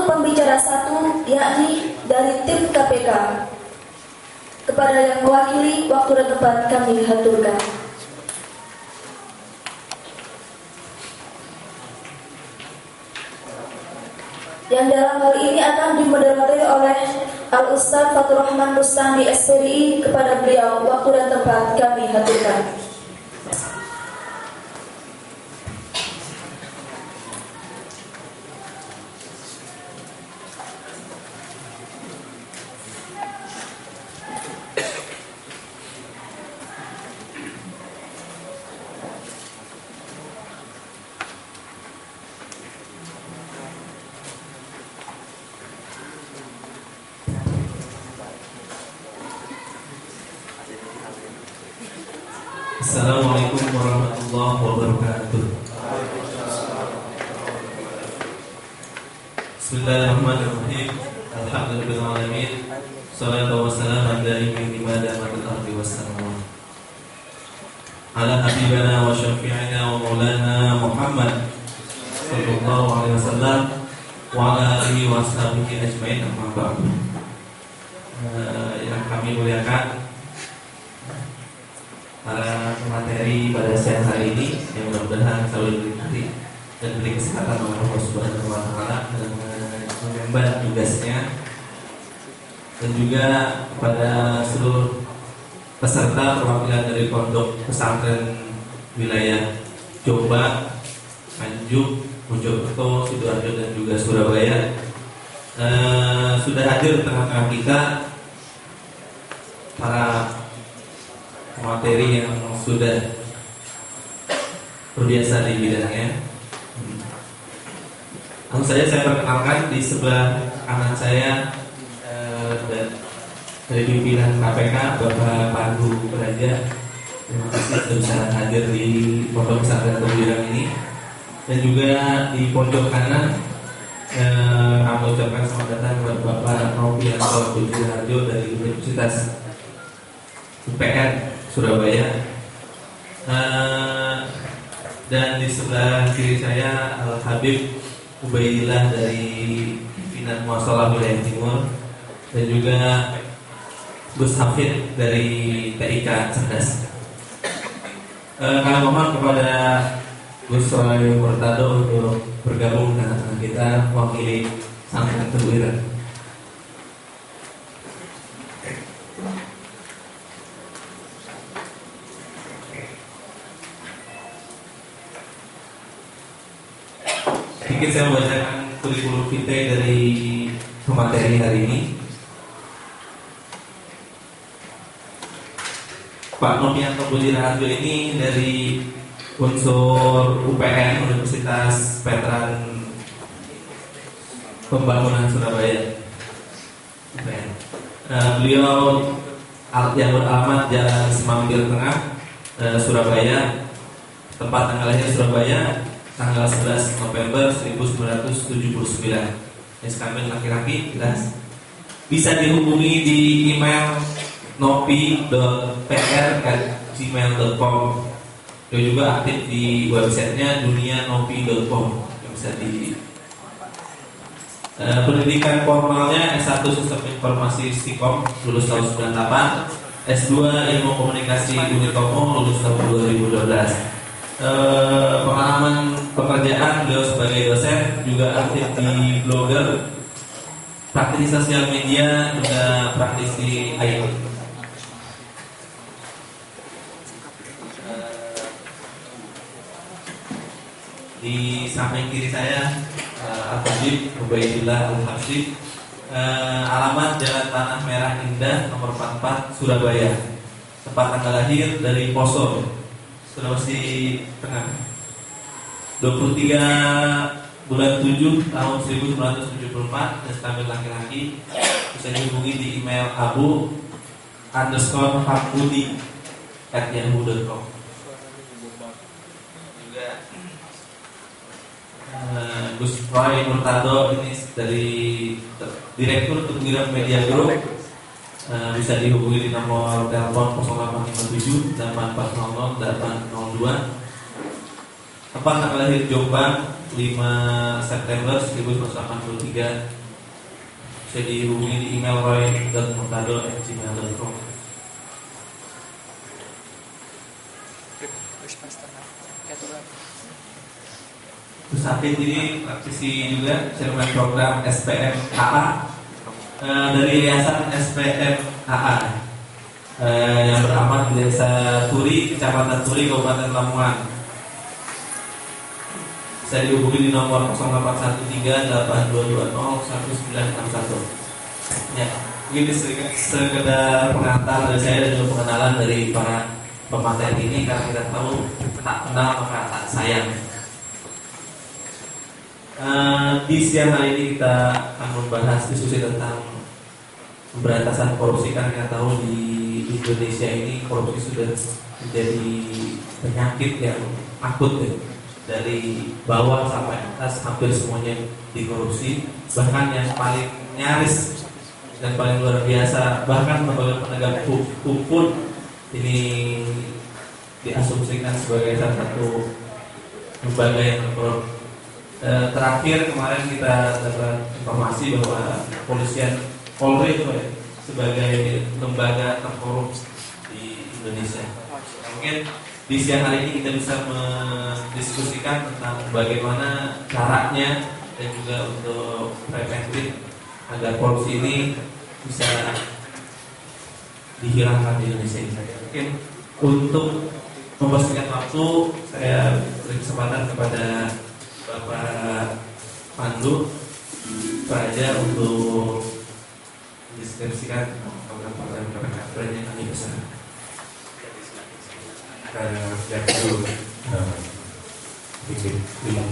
Untuk pembicara satu, yakni dari tim KPK, kepada yang mewakili waktu dan tempat kami haturkan. Yang dalam hal ini akan dimoderatori oleh Al-Ustaz Fathur Rahman Rustandi SPDI. Kepada beliau waktu dan tempat kami haturkan. Assalamualaikum warahmatullahi wabarakatuh. Bismillahirrahmanirrahim. Alhamdulillahirrahmanirrahim. Salatu wassalamu ala imamil ardi wassalam ala habibana wa syafi'ina wa maulana Muhammad sallallahu alaihi wasallam wa ala alihi wa sahbihi ajmain, amma ba'd. Yang kami muliakan para pemateri pada siang hari ini, yang mudah-mudahan selalu diberkati dan beri kesehatan oleh Allah Subhanahu wa taala dalam mengemban tugasnya, dan juga kepada seluruh peserta perwakilan dari pondok pesantren wilayah Jombang, Nganjuk, Mojokerto, Sidoarjo dan juga Surabaya. Sudah hadir di tengah-tengah kita para materi yang sudah berbiasa di bidangnya. Langsung saja saya perkenalkan, di sebelah kanan saya dari pimpinan KPK Bapak Pandu Praja. Terima kasih sudah bisa hadir di pondok pesantren Tembilang ini. Dan juga di pojok kanan kami ucapkan selamat datang kepada Bapak Novianto Budiharjo dari Universitas UPN Surabaya. Dan di sebelah kiri saya Al Habib Ubaidillah dari pimpinan Muassalah Wilayah Timur, dan juga Gus Hafid dari TIK Cerdas. Kami mohon kepada Gus Roy Murtado untuk bergabung dengan kita mewakili Pesantren Tembilang. Sedikit saya membacakan kurikulum vitae dari pemateri hari ini. Pak Novianto Budiharjo ini dari unsur UPN, Universitas Veteran Pembangunan Surabaya, UPN. Beliau yang beralamat Jalan Semambir Tengah, Surabaya. Tempat tanggal lahir Surabaya tanggal 11 November 1979. Kelamin laki-laki, jelas. Bisa dihubungi di email nopi.pr@gmail.com. Dia juga aktif di websitenya dunianopi.com yang bisa di pendidikan formalnya S1 Sistem Informasi Stikom, lulus tahun 98. S2 Ilmu Komunikasi Unitomo, lulus tahun 2012. Pengalaman pekerjaan beliau sebagai dosen, juga aktif di blogger, praktisi sosial media, juga praktisi IT. Di samping kiri saya Al-Habib Ubaidillah Al-Habib, alamat Jalan Tanah Merah Indah nomor 44 Surabaya. Tempat tanggal lahir dari Poso, Sulawesi Tengah, 23 bulan 7 tahun 1974. Dan kelamin laki-laki. Bisa dihubungi di email abu_hakbudi@yahoo.com. Juga Gus Roy Murtado ini dari Direktur Tembilang Media Group. Bisa dihubungi di nomor telepon 0857 8400 802. Tempat tanggal lahir Jombang, 5 September 1983. Bisa dihubungi di email roy.murtado@gmail.com. Terus Hafid ini praktisi juga chairman program SPM AA dari Yayasan SPM AA yang beramat di Desa Turi, Kecamatan Turi, Kabupaten Lamongan. Bisa dihubungi di nomor 0813-8220-1961. Ya, ini sekedar pengantar dari saya dan juga pengenalan dari para pemateri ini, karena kita tahu tak kenal maka tak sayang. Di siang hari ini kita akan membahas diskusi tentang pemberantasan korupsi, karena kita tahu di Indonesia ini korupsi sudah menjadi penyakit yang akut ya. Dari bawah sampai atas hampir semuanya dikorupsi, bahkan yang paling nyaris dan paling luar biasa, bahkan lembaga penegak hukum pun ini diasumsikan sebagai salah satu lembaga yang korup. Terakhir kemarin kita dapat informasi bahwa kepolisian Polri itu sebagai lembaga terkorup di Indonesia. Mungkin di siang hari ini kita bisa mendiskusikan tentang bagaimana caranya dan juga untuk preventif agar korupsi ini bisa dihilangkan di Indonesia ini. Mungkin untuk mempersingkat waktu, saya beri kesempatan kepada Bapak Pandu Praja untuk mendeskripsikan program-program KPK yang kami pesan. Sejak dulu bikin film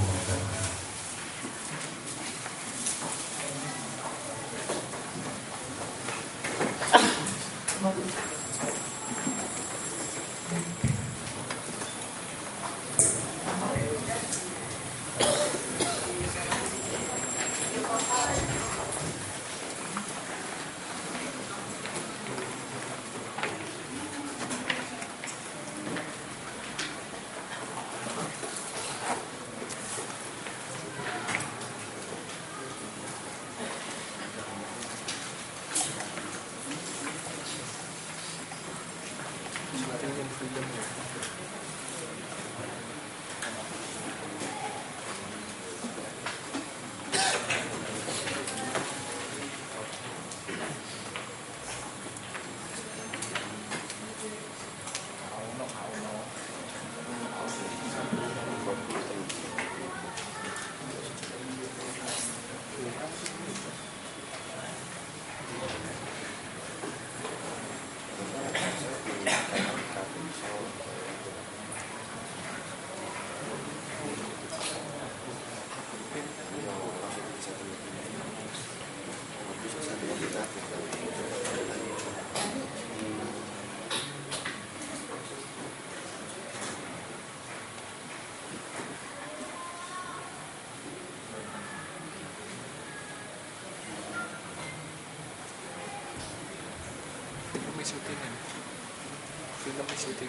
syuting.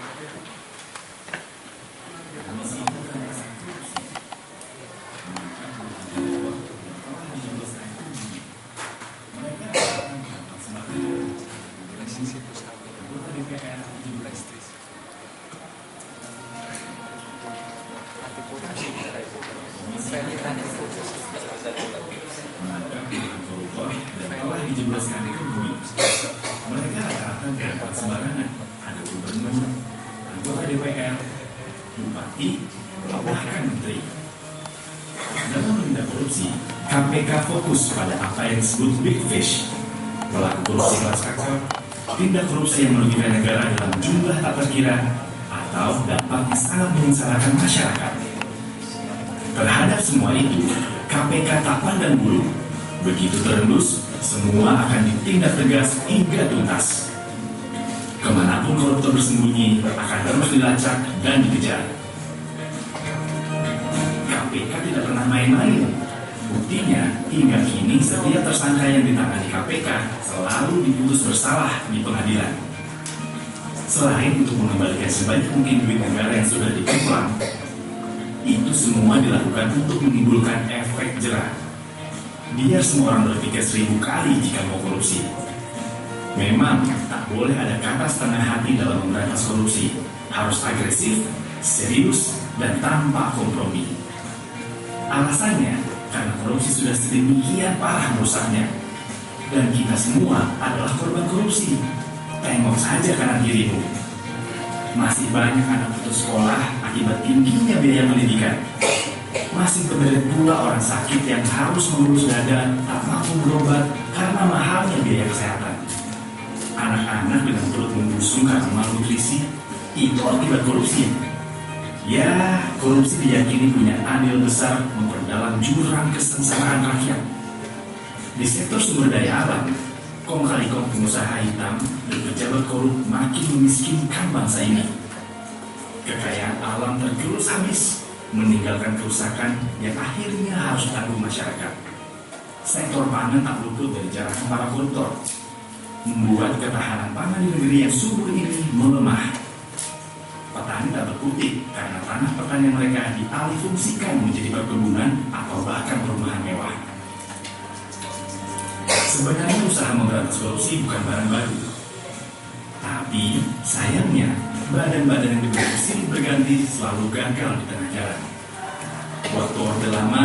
Mereka rata-rata diangkat sembarangan. Ada gubernur, anggota DPR, bupati, bahkan menteri. Dalam menindak korupsi, KPK fokus pada apa yang disebut big fish, pelaku korupsi kelas kakap, tindak korupsi yang merugikan negara dalam jumlah tak terkira, atau dampaknya sangat menyengsarakan masyarakat. Terhadap semua itu, KPK tak pandang bulu. Begitu terendus, semua akan ditindak tegas hingga tuntas. Kemanapun koruptor bersembunyi akan terus dilacak dan dikejar. KPK tidak pernah main-main. Buktinya, hingga kini setiap tersangka yang ditangani KPK selalu diputus bersalah di pengadilan. Selain untuk mengembalikan sebanyak mungkin duit negara yang sudah dikumpulkan, Itu semua dilakukan untuk menimbulkan efek jerah. Biar semua orang berpikir 1000 kali jika mau korupsi. Memang tak boleh ada kata setengah hati dalam memberantas korupsi. Harus agresif, serius, dan tanpa kompromi. Alasannya, karena korupsi sudah sedemikian parah merusaknya. Dan kita semua adalah korban korupsi. Tengok saja kanan kirimu. Masih banyak anak putus sekolah akibat tingginya biaya pendidikan. Masih terdapat pula orang sakit yang harus mengurus dada tak mampu berobat karena mahalnya biaya kesehatan. Anak-anak dengan perut membusung karena malnutrisi, itu akibat korupsi. Ya, korupsi diyakini punya andil besar memperdalam jurang kesengsaraan rakyat. Di sektor sumber daya alam, kong kali kong pengusaha hitam dan pejabat korup makin memiskinkan bangsa ini. Kekayaan alam tergerus habis, meninggalkan kerusakan yang akhirnya harus ditanggung masyarakat. Sektor pangan tak luput dari jarahan para koruptor, membuat ketahanan pangan di negeri yang subur ini melemah. Petani tak berkutik karena tanah pertanian mereka dialihfungsikan menjadi perkebunan atau bahkan perumahan mewah. Sebenarnya usaha memberantas korupsi bukan barang baru. Tapi sayangnya badan-badan yang diberi silih berganti selalu gagal di tengah jalan. Waktu Orde Lama,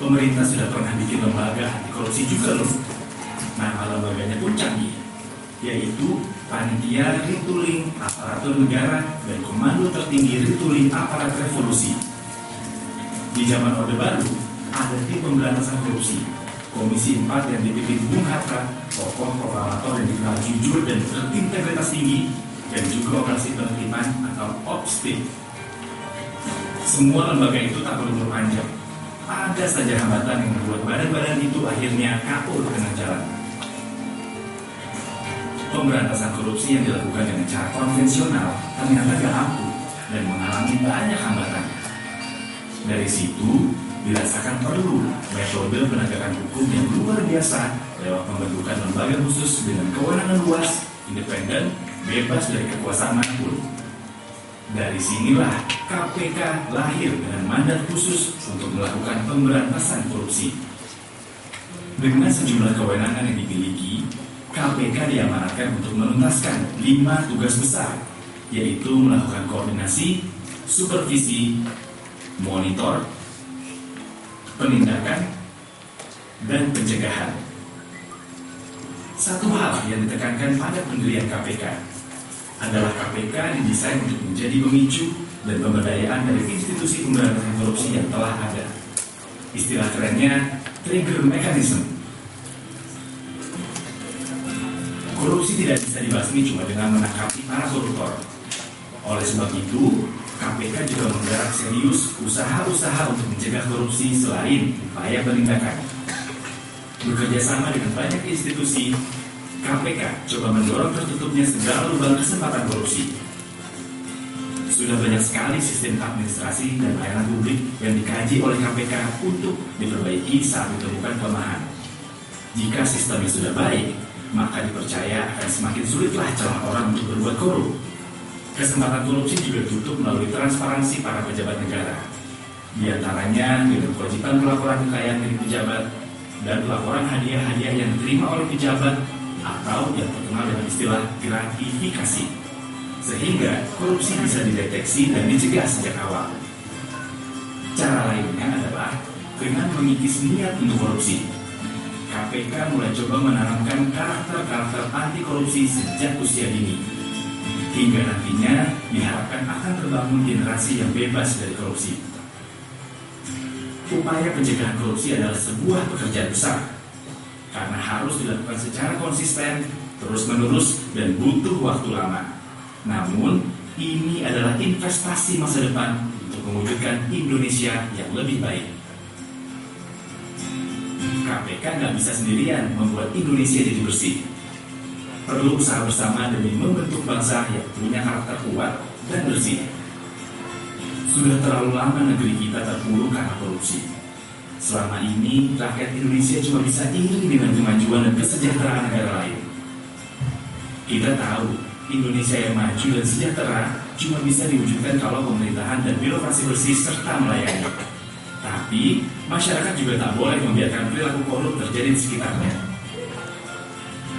pemerintah sudah pernah bikin lembaga anti korupsi juga loh. Nama lembaganya pun canggih, yaitu Panitia Rituling Aparatur Negara dan Komando Tertinggi Rituling Aparat Revolusi. Di zaman Orde Baru, ada tim pemberantasan korupsi, Komisi 4 yang dipimpin Bung Hatta, tokoh proklamator yang dikenal jujur dan berintegritas tinggi, dan juga operasi penertiban atau OPSTIP. Semua lembaga itu tak berumur panjang. Ada saja hambatan yang membuat badan-badan itu akhirnya kabur di tengah jalan. Pemberantasan korupsi yang dilakukan dengan cara konvensional ternyata gak ampuh dan mengalami banyak hambatan. Dari situ, dirasakan perlu metode penegakan hukum yang luar biasa lewat pembentukan lembaga khusus dengan kewenangan luas, independen, bebas dari kekuasaan manapun. Dari sinilah KPK lahir dengan mandat khusus untuk melakukan pemberantasan korupsi. Dengan sejumlah kewenangan yang dimiliki, KPK diamanatkan untuk menuntaskan 5 tugas besar, yaitu melakukan koordinasi, supervisi, monitor, penindakan, dan pencegahan. Satu hal yang ditekankan pada pendirian KPK adalah KPK didesain untuk menjadi pemicu dan pemberdayaan dari institusi pemberantasan korupsi yang telah ada. Istilah kerennya trigger mechanism. Korupsi tidak bisa dibasmi cuma dengan menangkapi para koruptor. Oleh sebab itu, KPK juga menggarap serius usaha-usaha untuk mencegah korupsi selain upaya penindakan. Bekerja sama dengan banyak institusi, KPK coba mendorong tertutupnya segala lubang kesempatan korupsi. Sudah banyak sekali sistem administrasi dan layanan publik yang dikaji oleh KPK untuk diperbaiki saat ditemukan kelemahan. Jika sistemnya sudah baik, maka dipercaya akan semakin sulitlah celah orang untuk berbuat korup. Kesempatan korupsi juga ditutup melalui transparansi para pejabat negara. Di antaranya dengan kewajiban pelaporan kekayaan milik pejabat dan pelaporan hadiah-hadiah yang diterima oleh pejabat atau yang terkenal dengan istilah gratifikasi. Sehingga korupsi bisa dideteksi dan dicegah sejak awal. Cara lainnya adalah dengan mengikis niat untuk korupsi. KPK mulai coba menanamkan karakter-karakter anti korupsi sejak usia dini. Hingga nantinya diharapkan akan terbangun generasi yang bebas dari korupsi. Upaya pencegahan korupsi adalah sebuah pekerjaan besar karena harus dilakukan secara konsisten, terus-menerus, dan butuh waktu lama. Namun, ini adalah investasi masa depan untuk mewujudkan Indonesia yang lebih baik. KPK nggak bisa sendirian membuat Indonesia jadi bersih. Perlu usaha bersama demi membentuk bangsa yang punya karakter kuat dan bersih. Sudah terlalu lama negeri kita terpuruk karena korupsi. Selama ini, rakyat Indonesia cuma bisa iri dengan kemajuan dan kesejahteraan negara lain. Kita tahu, Indonesia yang maju dan sejahtera cuma bisa diwujudkan kalau pemerintahan dan birokrasi bersih serta melayani. Tapi, masyarakat juga tak boleh membiarkan perilaku korup terjadi di sekitarnya.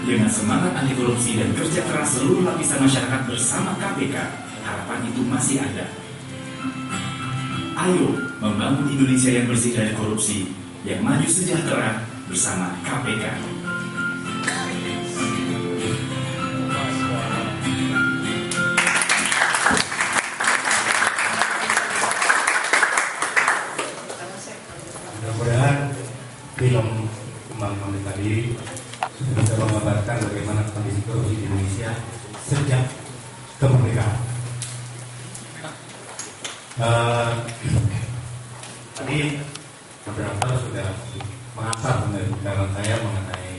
Dengan semangat anti korupsi dan kerja keras seluruh lapisan masyarakat bersama KPK, harapan itu masih ada. Ayo membangun Indonesia yang bersih dari korupsi, yang maju sejahtera bersama KPK. Mudah-mudahan film Kembang Kembali tadi sudah bisa menggambarkan bagaimana kondisi korupsi di Indonesia sejak kemerdekaan. Tadi beberapa sudah mengasah pembicaraan saya mengenai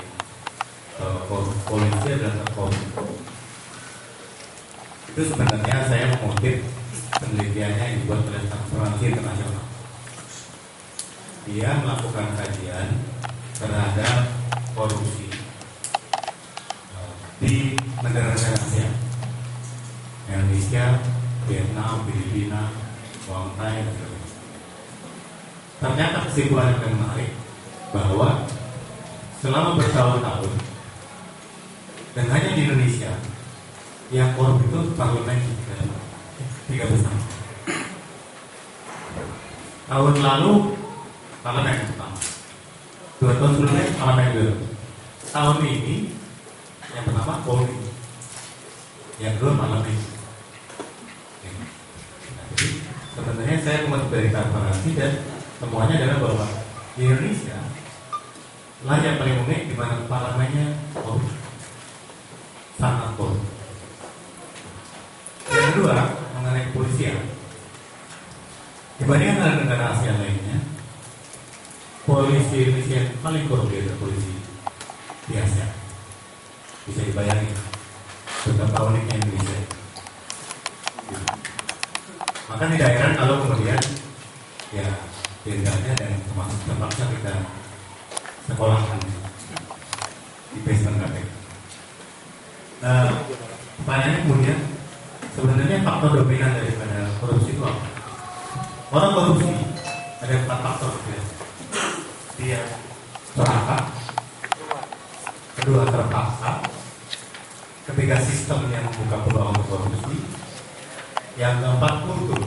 polisi adalah korupsi. Itu sebenarnya saya mengutip penelitiannya yang dibuat oleh Transparansi Internasional. Dia melakukan kajian terhadap korupsi di negara-negara Asia, Indonesia, Vietnam, Filipina, Thailand, dan sebagainya. Ternyata kesimpulan yang menarik bahwa selama bertahun-tahun dan hanya di Indonesia yang korup itu parlemen 3 besar. Tahun lalu parlemen pertama, 2 tahun sebelumnya parlemen kedua. Tahun ini yang pertama Polri, yang kedua parlemen. Jadi sebenarnya saya membuat dari transparansi dan semuanya adalah bahwa di Indonesia lah yang paling unik di mana parlemennya korup, sangat korup. Yang kedua mengenai kepolisian, dibandingkan negara Asia lainnya, polisi Indonesia yang paling korup adalah polisi di Asia. Bisa dibayangin betapa uniknya Indonesia. Maka tidak heran kalau kemudian ya tindaknya dan terpaksa kita sekolahkan di basement KPK. Pertanyaannya kemudian sebenarnya faktor dominan daripada korupsi itu apa? Orang korupsi ada 4 faktor ya. Dia serakah, kedua terpaksa, ketiga sistem yang membuka peluang untuk korupsi, yang keempat kultur.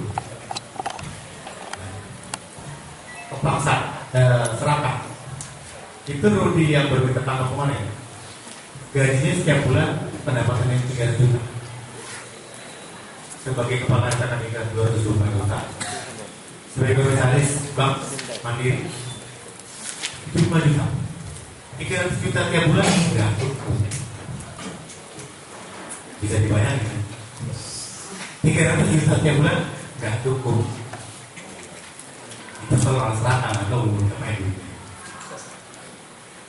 Kepaksa, serakah. Itu Rudi yang baru kita tangkap kemana ya? Gajinya setiap bulan pendapatannya 3 juta. Sebagai kepala SKK 200 juta. Sebagai komisaris bank Mandiri itu 5 juta. 300 juta tiap bulan enggak cukup. Bisa dibayangkan 300 juta tiap bulan enggak cukup. Itu soal serakah atau apa itu?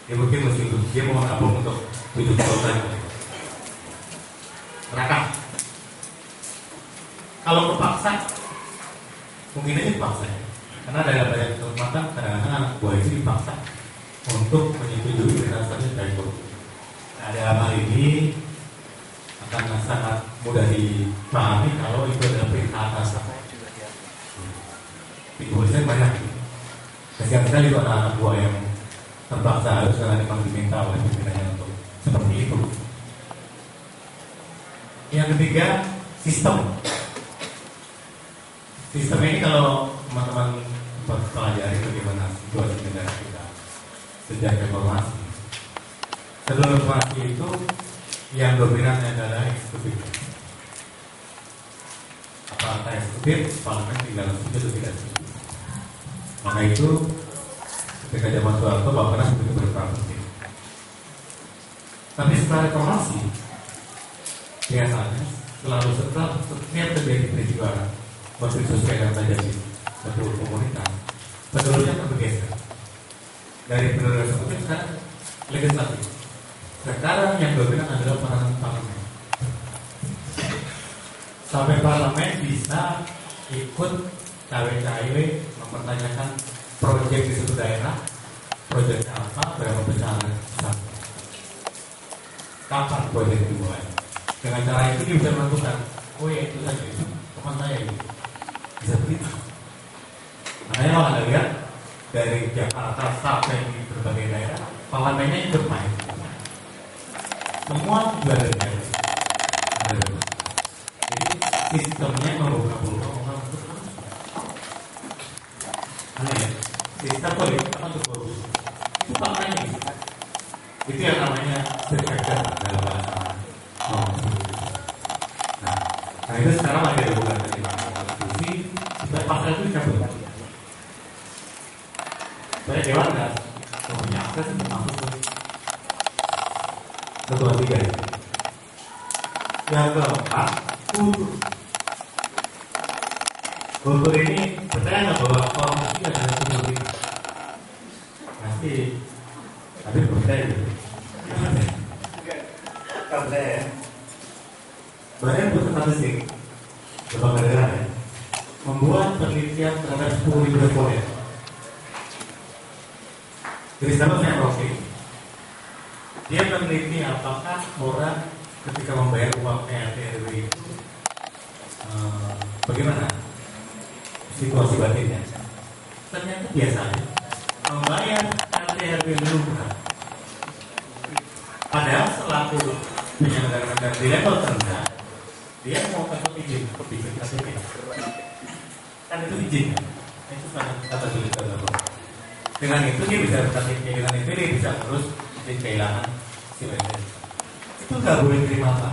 Dia mungkin mesti dia mau nabung untuk 7 tahun. Serakah. Kalau kepaksa, mungkin aja dipaksa. Karena dalam banyak kesempatan kadang-kadang anak buah itu dipaksa untuk menyetujui transaksi dari korupsi. Nah, dalam hal ini akan sangat mudah dipahami kalau itu adalah perintah atasan. Di kepolisian banyak. Kasihan sekali itu anak buah yang terpaksa harus karena memang diminta oleh pimpinannya untuk seperti itu. Yang ketiga, sistem. Sistem ini kalau teman-teman pelajari bagaimana situasi negara kita sejak reformasi. Sebelum reformasi itu yang dominan adalah eksekutif. Apakah eksekutif, parlemen tinggal setuju atau tidak setuju. Maka itu ketika zaman Soeharto Bapak Nas begitu berperan penting. Tapi setelah reformasi biasanya selalu setelah setiap terjadi peristiwa konflik sosial yang terjadi satu komunitas, penerusnya akan bergeser dari penerus eksekutif sekarang legislatif. Sekarang yang dominan adalah peranan parlemen. Sampai parlemen bisa ikut cawe-cawe mempertanyakan proyek di suatu daerah, proyeknya apa, berapa besar, kapan proyek dimulai. Dengan cara itu dia bisa menentukan, oh ya itu saja itu. teman saya ini bisa begitu. Makanya kalau Anda lihat dari Jakarta sampai di berbagai daerah, parlemennya ikut main. Semua juga ada daerah. Jadi sistemnya membuka peluang orang untuk aneh ya. Sistem politik apa untuk korupsi? Itu faktanya gitu. Itu yang namanya spektakel dalam bahasa nah itu sekarang lagi ada bukan dari konstitusi, supaya pasal itu dicabut. Supaya dewan nggak punya akses untuk masuk ke ketua tiga. Yang keempat, kultur ini percaya nggak bahwa korupsi adalah kultur ini? Pasti, tapi percaya gitu. Nggak percaya ya? Badan Pusat Statistik Lembaga Negara ya, membuat penelitian terhadap 10.000 responden. Jadi sama saya Rocky, dia meneliti apakah orang ketika membayar uang RT/RW itu bagaimana situasi batinnya. Ternyata biasanya membayar RT/RW lupa. Padahal selaku penyelenggara negara di level terendah, dia mau kasih izin ke BPKP, kan itu izin, itu kata sulit terlalu. Dengan itu dia bisa berkasih, dengan itu dia bisa terus izin kehilangan si BPKP. Itu nggak boleh terima apa,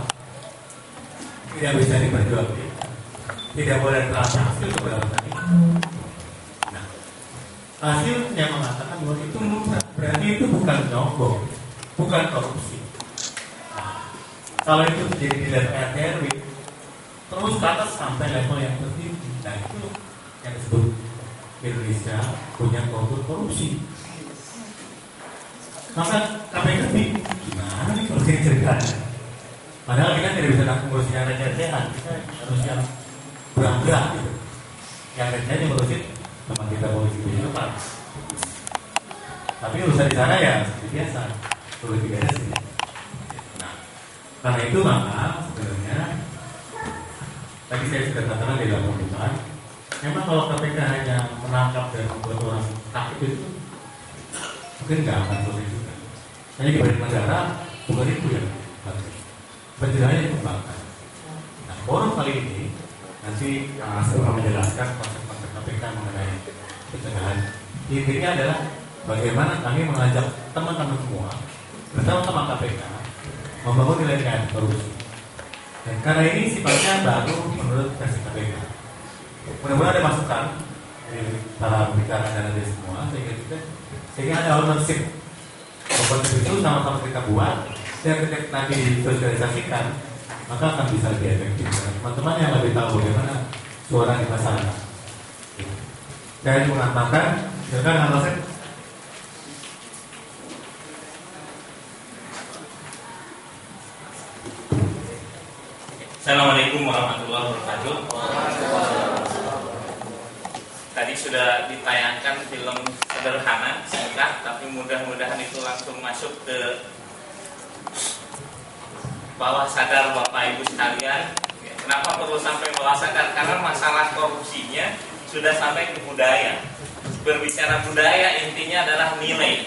tidak bisa diperjualbelikan, tidak boleh transaksi kepada tadi. Nah, hasilnya mengatakan bahwa itu murah, berarti itu bukan nyogok, bukan korupsi. Kalau itu terjadi di level RT/RW, terus ke atas sampai level yang tertinggi, nah itu yang disebut Indonesia punya kultur korupsi. Maka KPK bingung, gimana nih kalau ini ceritanya? Padahal kita tidak bisa ngurusin yang receh-recehan, kita harus yang berat-berat gitu. Yang recehnya ngurusin teman kita polisi di depan. Tapi urusan di sana ya seperti biasa, politik biasa sih. Karena itu maka sebenarnya tadi saya sudah katakan di dalam pembukaan, memang kalau KPK hanya menangkap dan membuat orang takut itu mungkin nggak akan selesai juga. Hanya di banyak negara bukan itu ya, penjelasannya dikembangkan. Nah, forum kali ini nanti saya akan menjelaskan konsep-konsep KPK mengenai pencegahan. Intinya adalah bagaimana kami mengajak teman-teman semua bersama-sama KPK membangun nilai-nilai korupsi. Dan karena ini sifatnya baru menurut versi KPK. Mudah-mudahan ada masukan dari para pembicara dan dari semua sehingga ada ownership. Membuat itu sama-sama kita buat dan ketika nanti disosialisasikan maka akan bisa lebih efektif. Teman-teman yang lebih tahu bagaimana suara di masyarakat. Saya mengatakan, silakan Alasan. Assalamualaikum warahmatullahi wabarakatuh. Tadi sudah ditayangkan film sederhana, singkat, tapi mudah-mudahan itu langsung masuk ke bawah sadar Bapak Ibu sekalian. Kenapa perlu sampai bawah sadar? Karena masalah korupsinya sudah sampai ke budaya. Berbicara budaya intinya adalah nilai.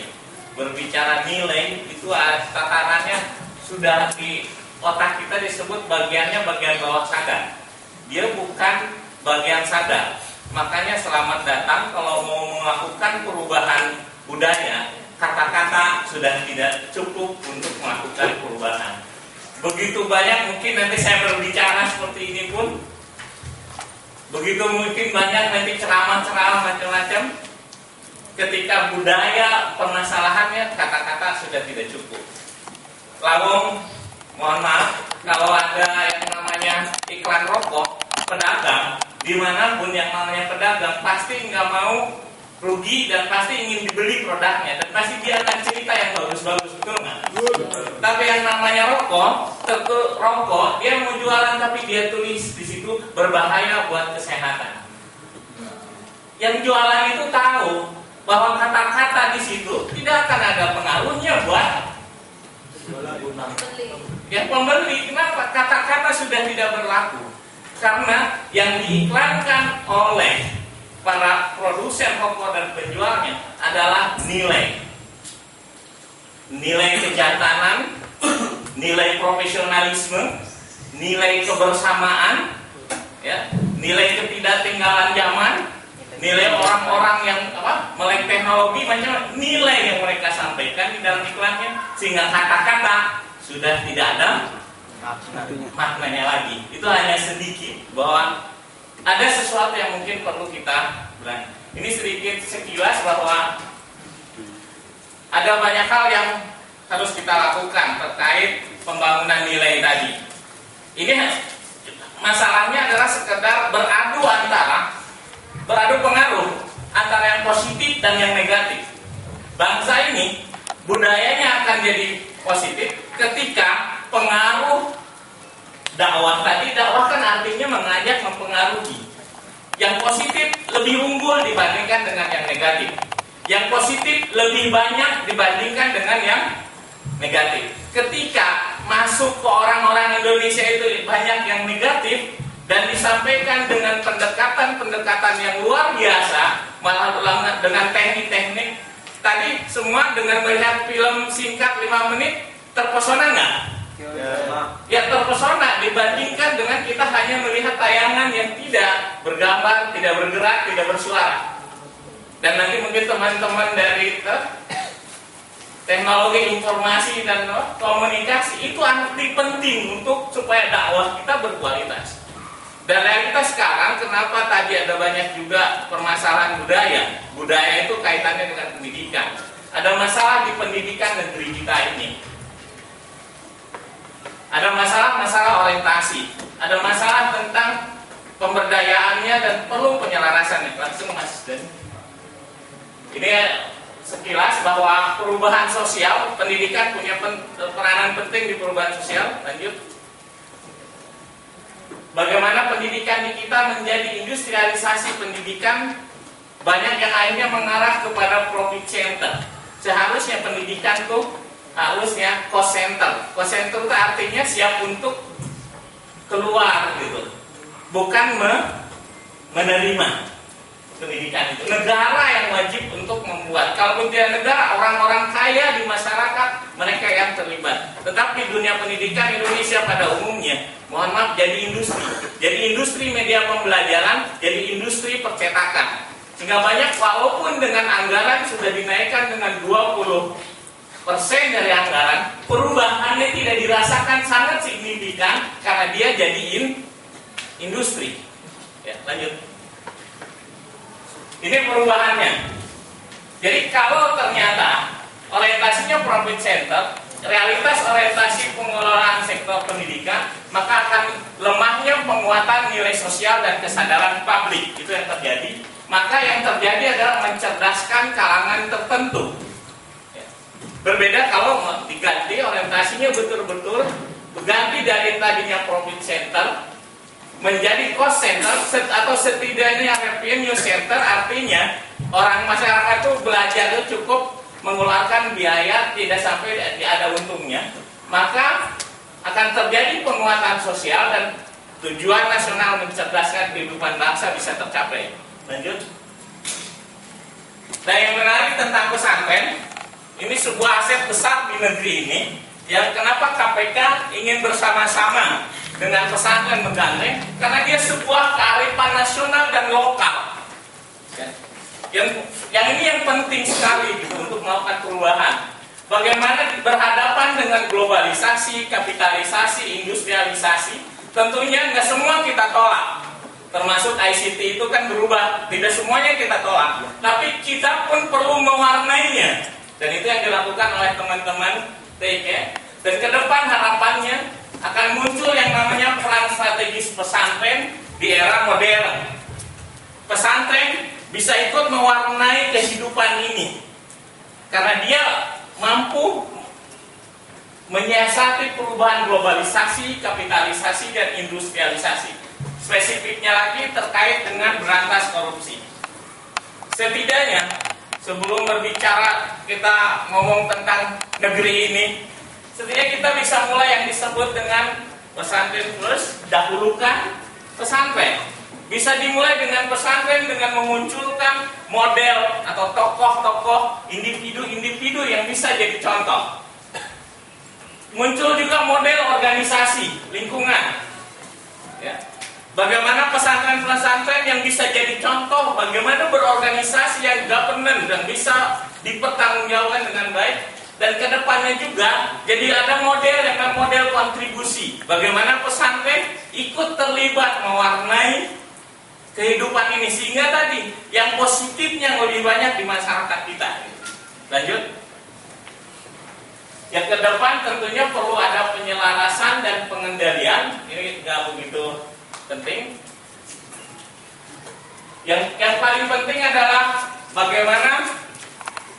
Berbicara nilai itu tatarannya sudah di otak kita disebut bagiannya bagian bawah sadar. Dia bukan bagian sadar. Makanya selamat datang kalau mau melakukan perubahan budaya, kata-kata sudah tidak cukup untuk melakukan perubahan. Begitu banyak mungkin nanti saya berbicara seperti ini pun, begitu mungkin banyak nanti ceramah-ceramah macam-macam. Ketika budaya permasalahannya, kata-kata sudah tidak cukup. Lawong, mohon maaf, kalau ada yang namanya iklan rokok, pedagang, dimanapun yang namanya pedagang pasti nggak mau rugi dan pasti ingin dibeli produknya dan pasti dia akan cerita yang bagus-bagus, betul nggak? Tapi yang namanya rokok, dia mau jualan tapi dia tulis di situ berbahaya buat kesehatan. Yang jualan itu tahu bahwa kata-kata di situ tidak akan ada pengaruhnya buat yang pembeli. Kenapa? Kata-kata sudah tidak berlaku. Karena yang diiklankan oleh para produsen rokok dan penjualnya adalah nilai kejantanan, nilai profesionalisme, nilai kebersamaan, ya, nilai ketidaktinggalan zaman, nilai orang-orang yang melek teknologi, macam nilai yang mereka sampaikan di dalam iklannya, sehingga kata-kata sudah tidak ada maknanya lagi. Itu hanya sedikit bahwa ada sesuatu yang mungkin perlu kita bilang. Ini sedikit sekilas bahwa ada banyak hal yang harus kita lakukan terkait pembangunan nilai tadi. Ini masalahnya adalah sekedar beradu pengaruh antara yang positif dan yang negatif. Bangsa ini budayanya akan jadi positif ketika pengaruh dakwah tadi. Dakwah kan artinya mengajak, mempengaruhi. Yang positif lebih unggul dibandingkan dengan yang negatif. Yang positif lebih banyak dibandingkan dengan yang negatif. Ketika masuk ke orang-orang Indonesia itu banyak yang negatif dan disampaikan dengan pendekatan yang luar biasa, malah dengan teknik-teknik tadi, semua dengan melihat film singkat 5 menit terpesona nggak? Ya terpesona dibandingkan dengan kita hanya melihat tayangan yang tidak bergambar, tidak bergerak, tidak bersuara. Dan nanti mungkin teman-teman dari teknologi informasi dan komunikasi itu arti penting untuk supaya dakwah kita berkualitas. Dan realitas sekarang, kenapa tadi ada banyak juga permasalahan budaya? Budaya itu kaitannya dengan pendidikan. Ada masalah di pendidikan negeri kita ini. Ada masalah orientasi. Ada masalah tentang pemberdayaannya dan perlu penyelarasan. Langsung Mas Den. Ini sekilas bahwa perubahan sosial, pendidikan punya peranan penting di perubahan sosial. Lanjut. Bagaimana pendidikan di kita menjadi industrialisasi pendidikan, banyak yang akhirnya mengarah kepada profit center. Seharusnya pendidikan tuh harusnya cost center. Cost center itu artinya siap untuk keluar gitu, bukan menerima pendidikan itu. Negara yang wajib untuk membuat. Kalaupun tidak negara, orang-orang kaya di masyarakat, mereka yang terlibat. Tetapi dunia pendidikan Indonesia pada umumnya, mohon maaf, jadi industri. Jadi industri media pembelajaran, jadi industri percetakan. Sehingga banyak, walaupun dengan anggaran sudah dinaikkan dengan 20% dari anggaran, perubahannya tidak dirasakan sangat signifikan karena dia jadi industri. Ya, lanjut. Ini perubahannya. Jadi kalau ternyata orientasinya profit center, realitas orientasi pengelolaan sektor pendidikan, maka akan lemahnya penguatan nilai sosial dan kesadaran publik. Itu yang terjadi. Maka yang terjadi adalah mencerdaskan kalangan tertentu. Berbeda kalau diganti orientasinya betul-betul berganti dari tadinya profit center menjadi cost center atau setidaknya revenue center, artinya orang masyarakat itu belajar itu cukup mengeluarkan biaya, tidak sampai ada untungnya, maka akan terjadi penguatan sosial dan tujuan nasional mencerdaskan kehidupan bangsa bisa tercapai. Lanjut. Nah, yang menarik tentang pesantren, ini sebuah aset besar di negeri ini, yang kenapa KPK ingin bersama-sama dengan pesantren menggandeng, karena dia sebuah kearifan nasional dan lokal. Yang ini yang penting sekali gitu, untuk melakukan perubahan. Bagaimana berhadapan dengan globalisasi, kapitalisasi, industrialisasi, tentunya nggak semua kita tolak. Termasuk ICT itu kan berubah, tidak semuanya kita tolak, tapi kita pun perlu mewarnainya. Dan itu yang dilakukan oleh teman-teman TIK. Dan ke depan harapannya akan muncul yang namanya peran strategis pesantren di era modern. Pesantren bisa ikut mewarnai kehidupan ini karena dia mampu menyiasati perubahan globalisasi, kapitalisasi, dan industrialisasi. Spesifiknya lagi terkait dengan berantas korupsi. Setidaknya sebelum berbicara kita ngomong tentang negeri ini, setidaknya kita bisa mulai yang disebut dengan pesantren plus, dahulukan, pesantren. Bisa dimulai dengan pesantren dengan memunculkan model atau tokoh-tokoh individu-individu yang bisa jadi contoh. Muncul juga model organisasi lingkungan. Ya. Bagaimana pesantren-pesantren yang bisa jadi contoh, bagaimana berorganisasi yang governance dan bisa dipertanggungjawabkan dengan baik. Dan kedepannya juga jadi ada model kontribusi. Bagaimana pesantren ikut terlibat mewarnai kehidupan ini sehingga tadi yang positifnya lebih banyak di masyarakat kita. Lanjut. Yang ke depan tentunya perlu ada penyelarasan dan pengendalian. Ini nggak begitu penting. Yang paling penting adalah bagaimana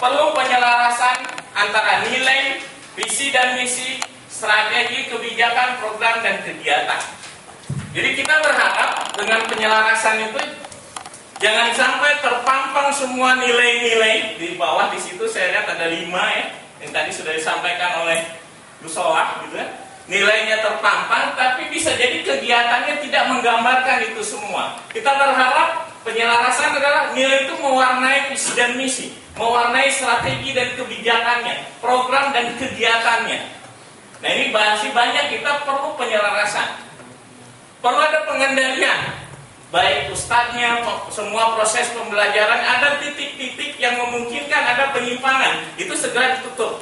perlu penyelarasan antara nilai, visi dan misi, strategi, kebijakan, program dan kegiatan. Jadi kita berharap dengan penyelarasan itu jangan sampai terpampang semua nilai-nilai di bawah. Di situ saya lihat ada 5 ya, yang tadi sudah disampaikan oleh Gus Solah gitu ya. Nilainya terpampang, tapi bisa jadi kegiatannya tidak menggambarkan itu semua. Kita berharap penyelarasan adalah nilai itu mewarnai visi dan misi, mewarnai strategi dan kebijakannya, program dan kegiatannya. Nah ini masih banyak kita perlu penyelarasan. Perlu ada pengendalian, baik ustadznya, semua proses pembelajaran, ada titik-titik yang memungkinkan ada penyimpangan, itu segera ditutup.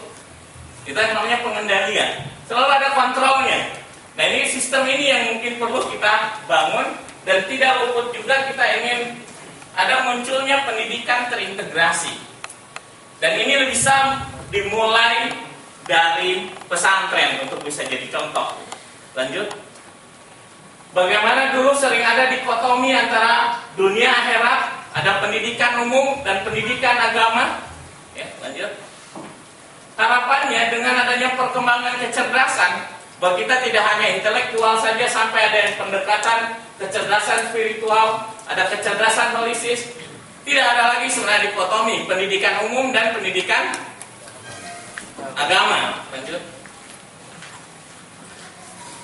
Itu yang namanya pengendalian. Selalu ada kontrolnya. Nah ini sistem ini yang mungkin perlu kita bangun. Dan tidak luput juga kita ingin ada munculnya pendidikan terintegrasi. Dan ini bisa dimulai dari pesantren untuk bisa jadi contoh. Lanjut. Bagaimana dulu sering ada dikotomi antara dunia akhirat, ada pendidikan umum dan pendidikan agama. Ya, lanjut. Harapannya dengan adanya perkembangan kecerdasan, bahwa kita tidak hanya intelektual saja sampai ada pendekatan kecerdasan spiritual, ada kecerdasan holistis, tidak ada lagi sebenarnya dikotomi pendidikan umum dan pendidikan agama. Lanjut.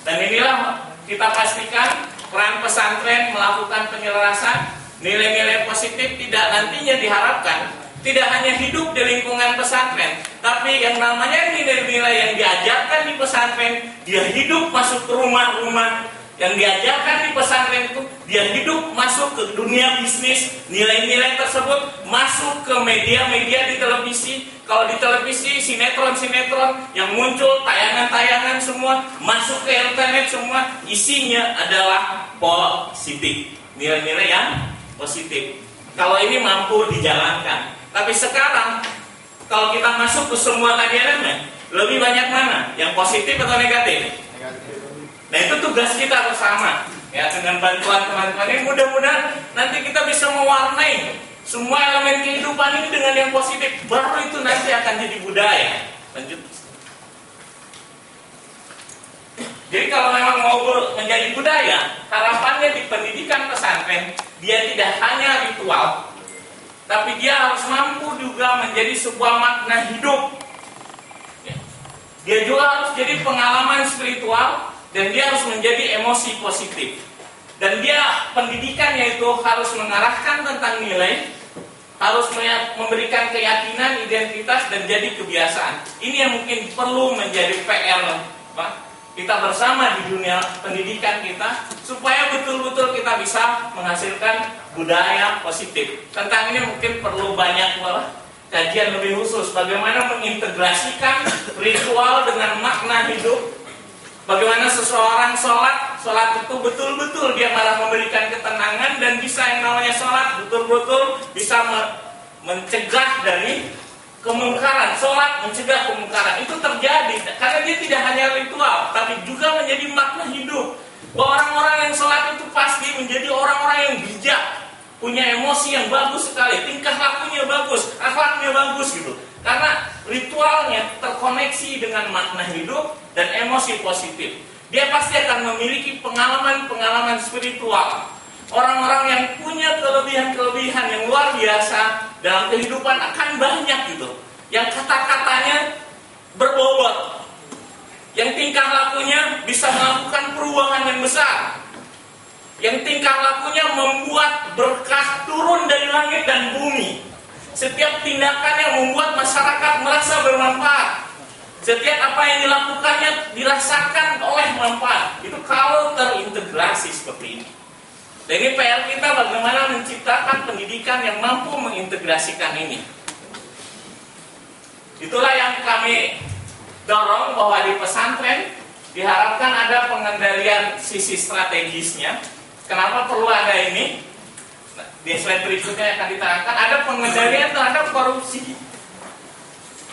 Dan inilah kita pastikan peran pesantren melakukan penyelarasan nilai-nilai positif tidak nantinya diharapkan tidak hanya hidup di lingkungan pesantren, tapi yang namanya nilai-nilai yang diajarkan di pesantren, dia hidup masuk ke rumah-rumah. Yang diajarkan di pesantren itu, dia hidup masuk ke dunia bisnis. Nilai-nilai tersebut masuk ke media-media di televisi. Kalau di televisi, sinetron-sinetron yang muncul, tayangan-tayangan semua, masuk ke internet semua, isinya adalah positif. Nilai-nilai yang positif. Kalau ini mampu dijalankan. Tapi sekarang kalau kita masuk ke semua tadi elemen, lebih banyak mana? Yang positif atau negatif? Negatif. Nah itu tugas kita bersama. Ya dengan bantuan teman-teman ini mudah-mudahan nanti kita bisa mewarnai semua elemen kehidupan ini dengan yang positif. Baru itu nanti akan jadi budaya. Lanjut. Jadi kalau memang mau menjadi budaya, harapannya di pendidikan pesantren dia tidak hanya ritual, tapi dia harus mampu juga menjadi sebuah makna hidup. Dia juga harus jadi pengalaman spiritual dan dia harus menjadi emosi positif. Dan dia pendidikannya itu harus mengarahkan tentang nilai, harus memberikan keyakinan, identitas dan jadi kebiasaan. Ini yang mungkin perlu menjadi PR kita bersama di dunia pendidikan kita, supaya betul-betul kita bisa menghasilkan budaya positif. Tentang ini mungkin perlu banyak kajian lebih khusus, bagaimana mengintegrasikan ritual dengan makna hidup. Bagaimana seseorang sholat itu betul-betul dia malah memberikan ketenangan, dan bisa yang namanya sholat betul-betul bisa mencegah dari kemungkaran. Sholat mencegah kemungkaran itu terjadi karena dia tidak hanya ritual, tapi juga menjadi makna hidup. Bahwa orang-orang yang sholat itu pasti menjadi orang-orang yang bijak, punya emosi yang bagus sekali, tingkah lakunya bagus, akhlaknya bagus gitu. Karena ritualnya terkoneksi dengan makna hidup dan emosi positif. Dia pasti akan memiliki pengalaman-pengalaman spiritual. Orang-orang yang punya kelebihan-kelebihan yang luar biasa dalam kehidupan akan banyak gitu. Yang kata-katanya berbobot, yang tingkah lakunya bisa melakukan perubahan yang besar, yang tingkah lakunya membuat berkah turun dari langit dan bumi. Setiap tindakan yang membuat masyarakat merasa bermanfaat. Setiap apa yang dilakukannya dirasakan oleh manfaat. Itu kalau terintegrasi seperti ini. Dan ini PR kita bagaimana menciptakan pendidikan yang mampu mengintegrasikan ini. Itulah yang kami dorong, bahwa di pesantren diharapkan ada pengendalian sisi strategisnya. Kenapa perlu ada ini? Di slide berikutnya akan diterangkan, ada pengendalian terhadap korupsi.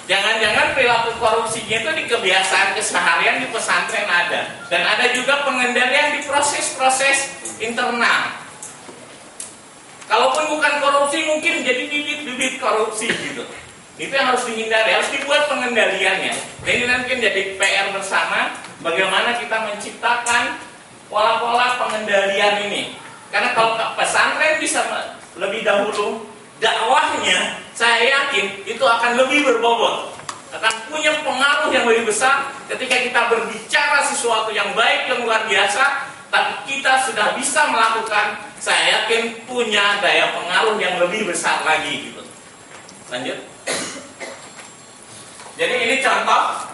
Jangan-jangan perilaku korupsinya itu di kebiasaan keseharian di pesantren ada. Dan ada juga pengendalian di proses-proses internal. Kalaupun bukan korupsi, mungkin jadi bibit-bibit korupsi gitu. Itu yang harus dihindari, harus dibuat pengendaliannya. Dan ini nanti jadi PR bersama, bagaimana kita menciptakan pola-pola pengendalian ini. Karena kalau pesantren bisa lebih dahulu, dakwahnya saya yakin itu akan lebih berbobot, akan punya pengaruh yang lebih besar ketika kita berbicara sesuatu yang baik, yang luar biasa, tapi kita sudah bisa melakukan, saya yakin punya daya pengaruh yang lebih besar lagi gitu. Lanjut. Jadi ini contoh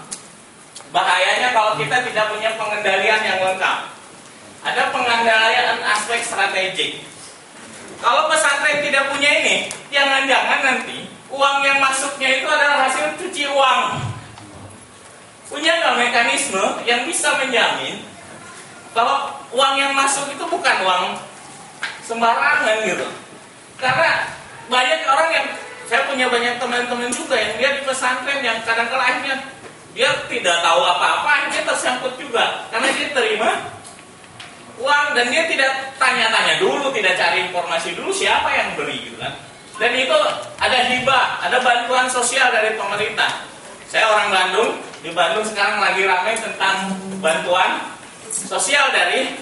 bahayanya kalau kita tidak punya pengendalian yang lengkap. Ada pengendalian aspek strategik. Kalau pesantren tidak punya ini, jangan-jangan nanti uang yang masuknya itu adalah hasil cuci uang. Punya nggak mekanisme yang bisa menjamin kalau uang yang masuk itu bukan uang sembarangan gitu? Karena banyak orang yang, saya punya banyak teman-teman juga yang dia di pesantren yang kadang-kadang akhirnya dia tidak tahu apa-apa, akhirnya tersangkut juga karena dia terima uang dan dia tidak tanya-tanya dulu, tidak cari informasi dulu siapa yang beri gitu kan. Dan itu ada hibah, ada bantuan sosial dari pemerintah. Saya orang Bandung, di Bandung sekarang lagi ramai tentang bantuan sosial dari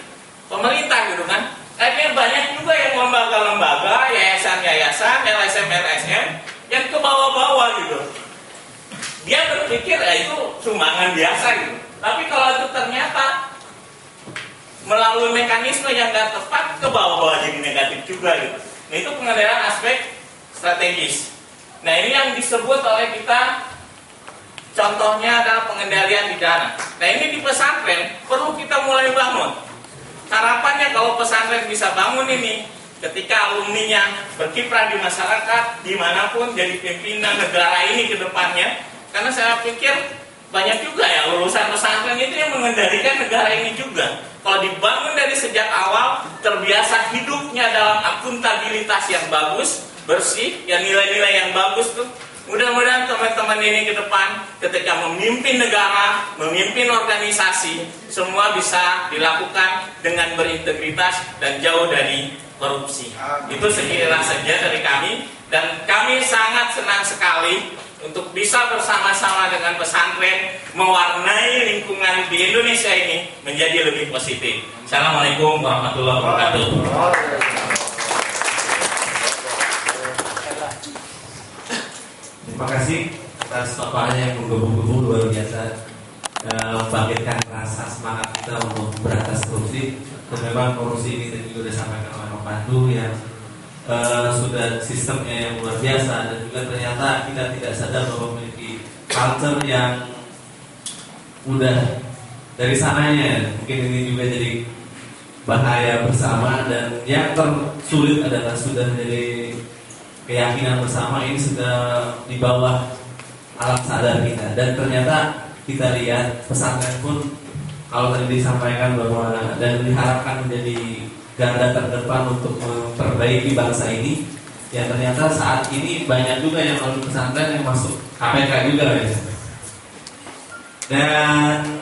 pemerintah gitu kan. Akhirnya banyak juga yang lembaga-lembaga, yayasan-yayasan, LSM-LSM yang ke bawah-bawah gitu. Dia berpikir itu sumbangan biasa gitu. Tapi kalau itu ternyata melalui mekanisme yang gak tepat, ke bawah-bawah jadi negatif juga gitu. Nah, itu pengendalian aspek strategis. Nah, ini yang disebut oleh kita, contohnya adalah pengendalian di dana. Nah, ini di pesantren perlu kita mulai bangun. Harapannya kalau pesantren bisa bangun ini, ketika alumninya berkiprah di masyarakat, dimanapun jadi pimpinan negara ini ke depannya. Karena saya pikir banyak juga ya lulusan pesantren itu yang mengendalikan negara ini juga. Kalau dibangun dari sejak awal, terbiasa hidupnya dalam akuntabilitas yang bagus, bersih, ya nilai-nilai yang bagus tuh. Mudah-mudahan teman-teman ini ke depan ketika memimpin negara, memimpin organisasi, semua bisa dilakukan dengan berintegritas dan jauh dari korupsi. Itu sekiranya saja dari kami, dan kami sangat senang sekali untuk bisa bersama-sama dengan pesantren mewarnai lingkungan di Indonesia ini menjadi lebih positif. Assalamualaikum warahmatullahi wabarakatuh. Terima kasih atas paparannya yang menggebu-gebu luar biasa, membangkitkan rasa semangat kita untuk berantas korupsi. Dan memang korupsi ini tadi juga disampaikan oleh Pak Pandu yang sudah sistemnya yang luar biasa, dan juga ternyata kita tidak sadar bahwa memiliki culture yang udah dari sananya. Mungkin ini juga jadi bahaya bersama, dan yang tersulit adalah sudah dari keyakinan bersama ini sudah di bawah alam sadar kita. Dan ternyata kita lihat pesantren pun kalau tadi disampaikan bahwa dan diharapkan menjadi garda terdepan untuk memperbaiki bangsa ini, ya ternyata saat ini banyak juga yang melalui pesantren yang masuk KPK juga ya. Dan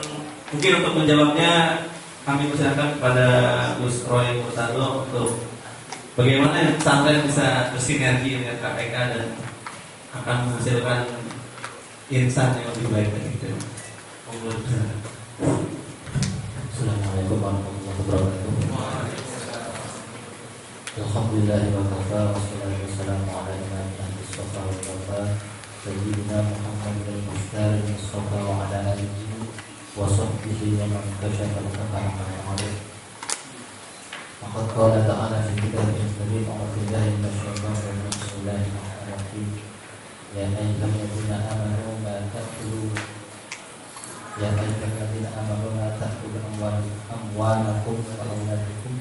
mungkin untuk menjawabnya kami persilakan kepada Gus Roy Murtado untuk bagaimana pesantren bisa bersinergi dengan KPK dan akan menghasilkan insan yang lebih baik dari itu. Assalamualaikum warahmatullahi wabarakatuh. Alhamdulillah wa kafa wa salatu wassalamu ala nabiyyina Mustafa wa kafa sayyidina Muhammadin Mustafa Mustafa wa ala alihi wa sahbihi wa man tashabbaha al-qamar. Maka qala ta'ala fi kitabihil karim a'udzu billahi minasyaitonir rajim bismillahirrahmanirrahim ya ayyuhalladzina amanu la ta'kulu ya ayyuhalladzina amanu la ta'kulu amwalakum wa auladakum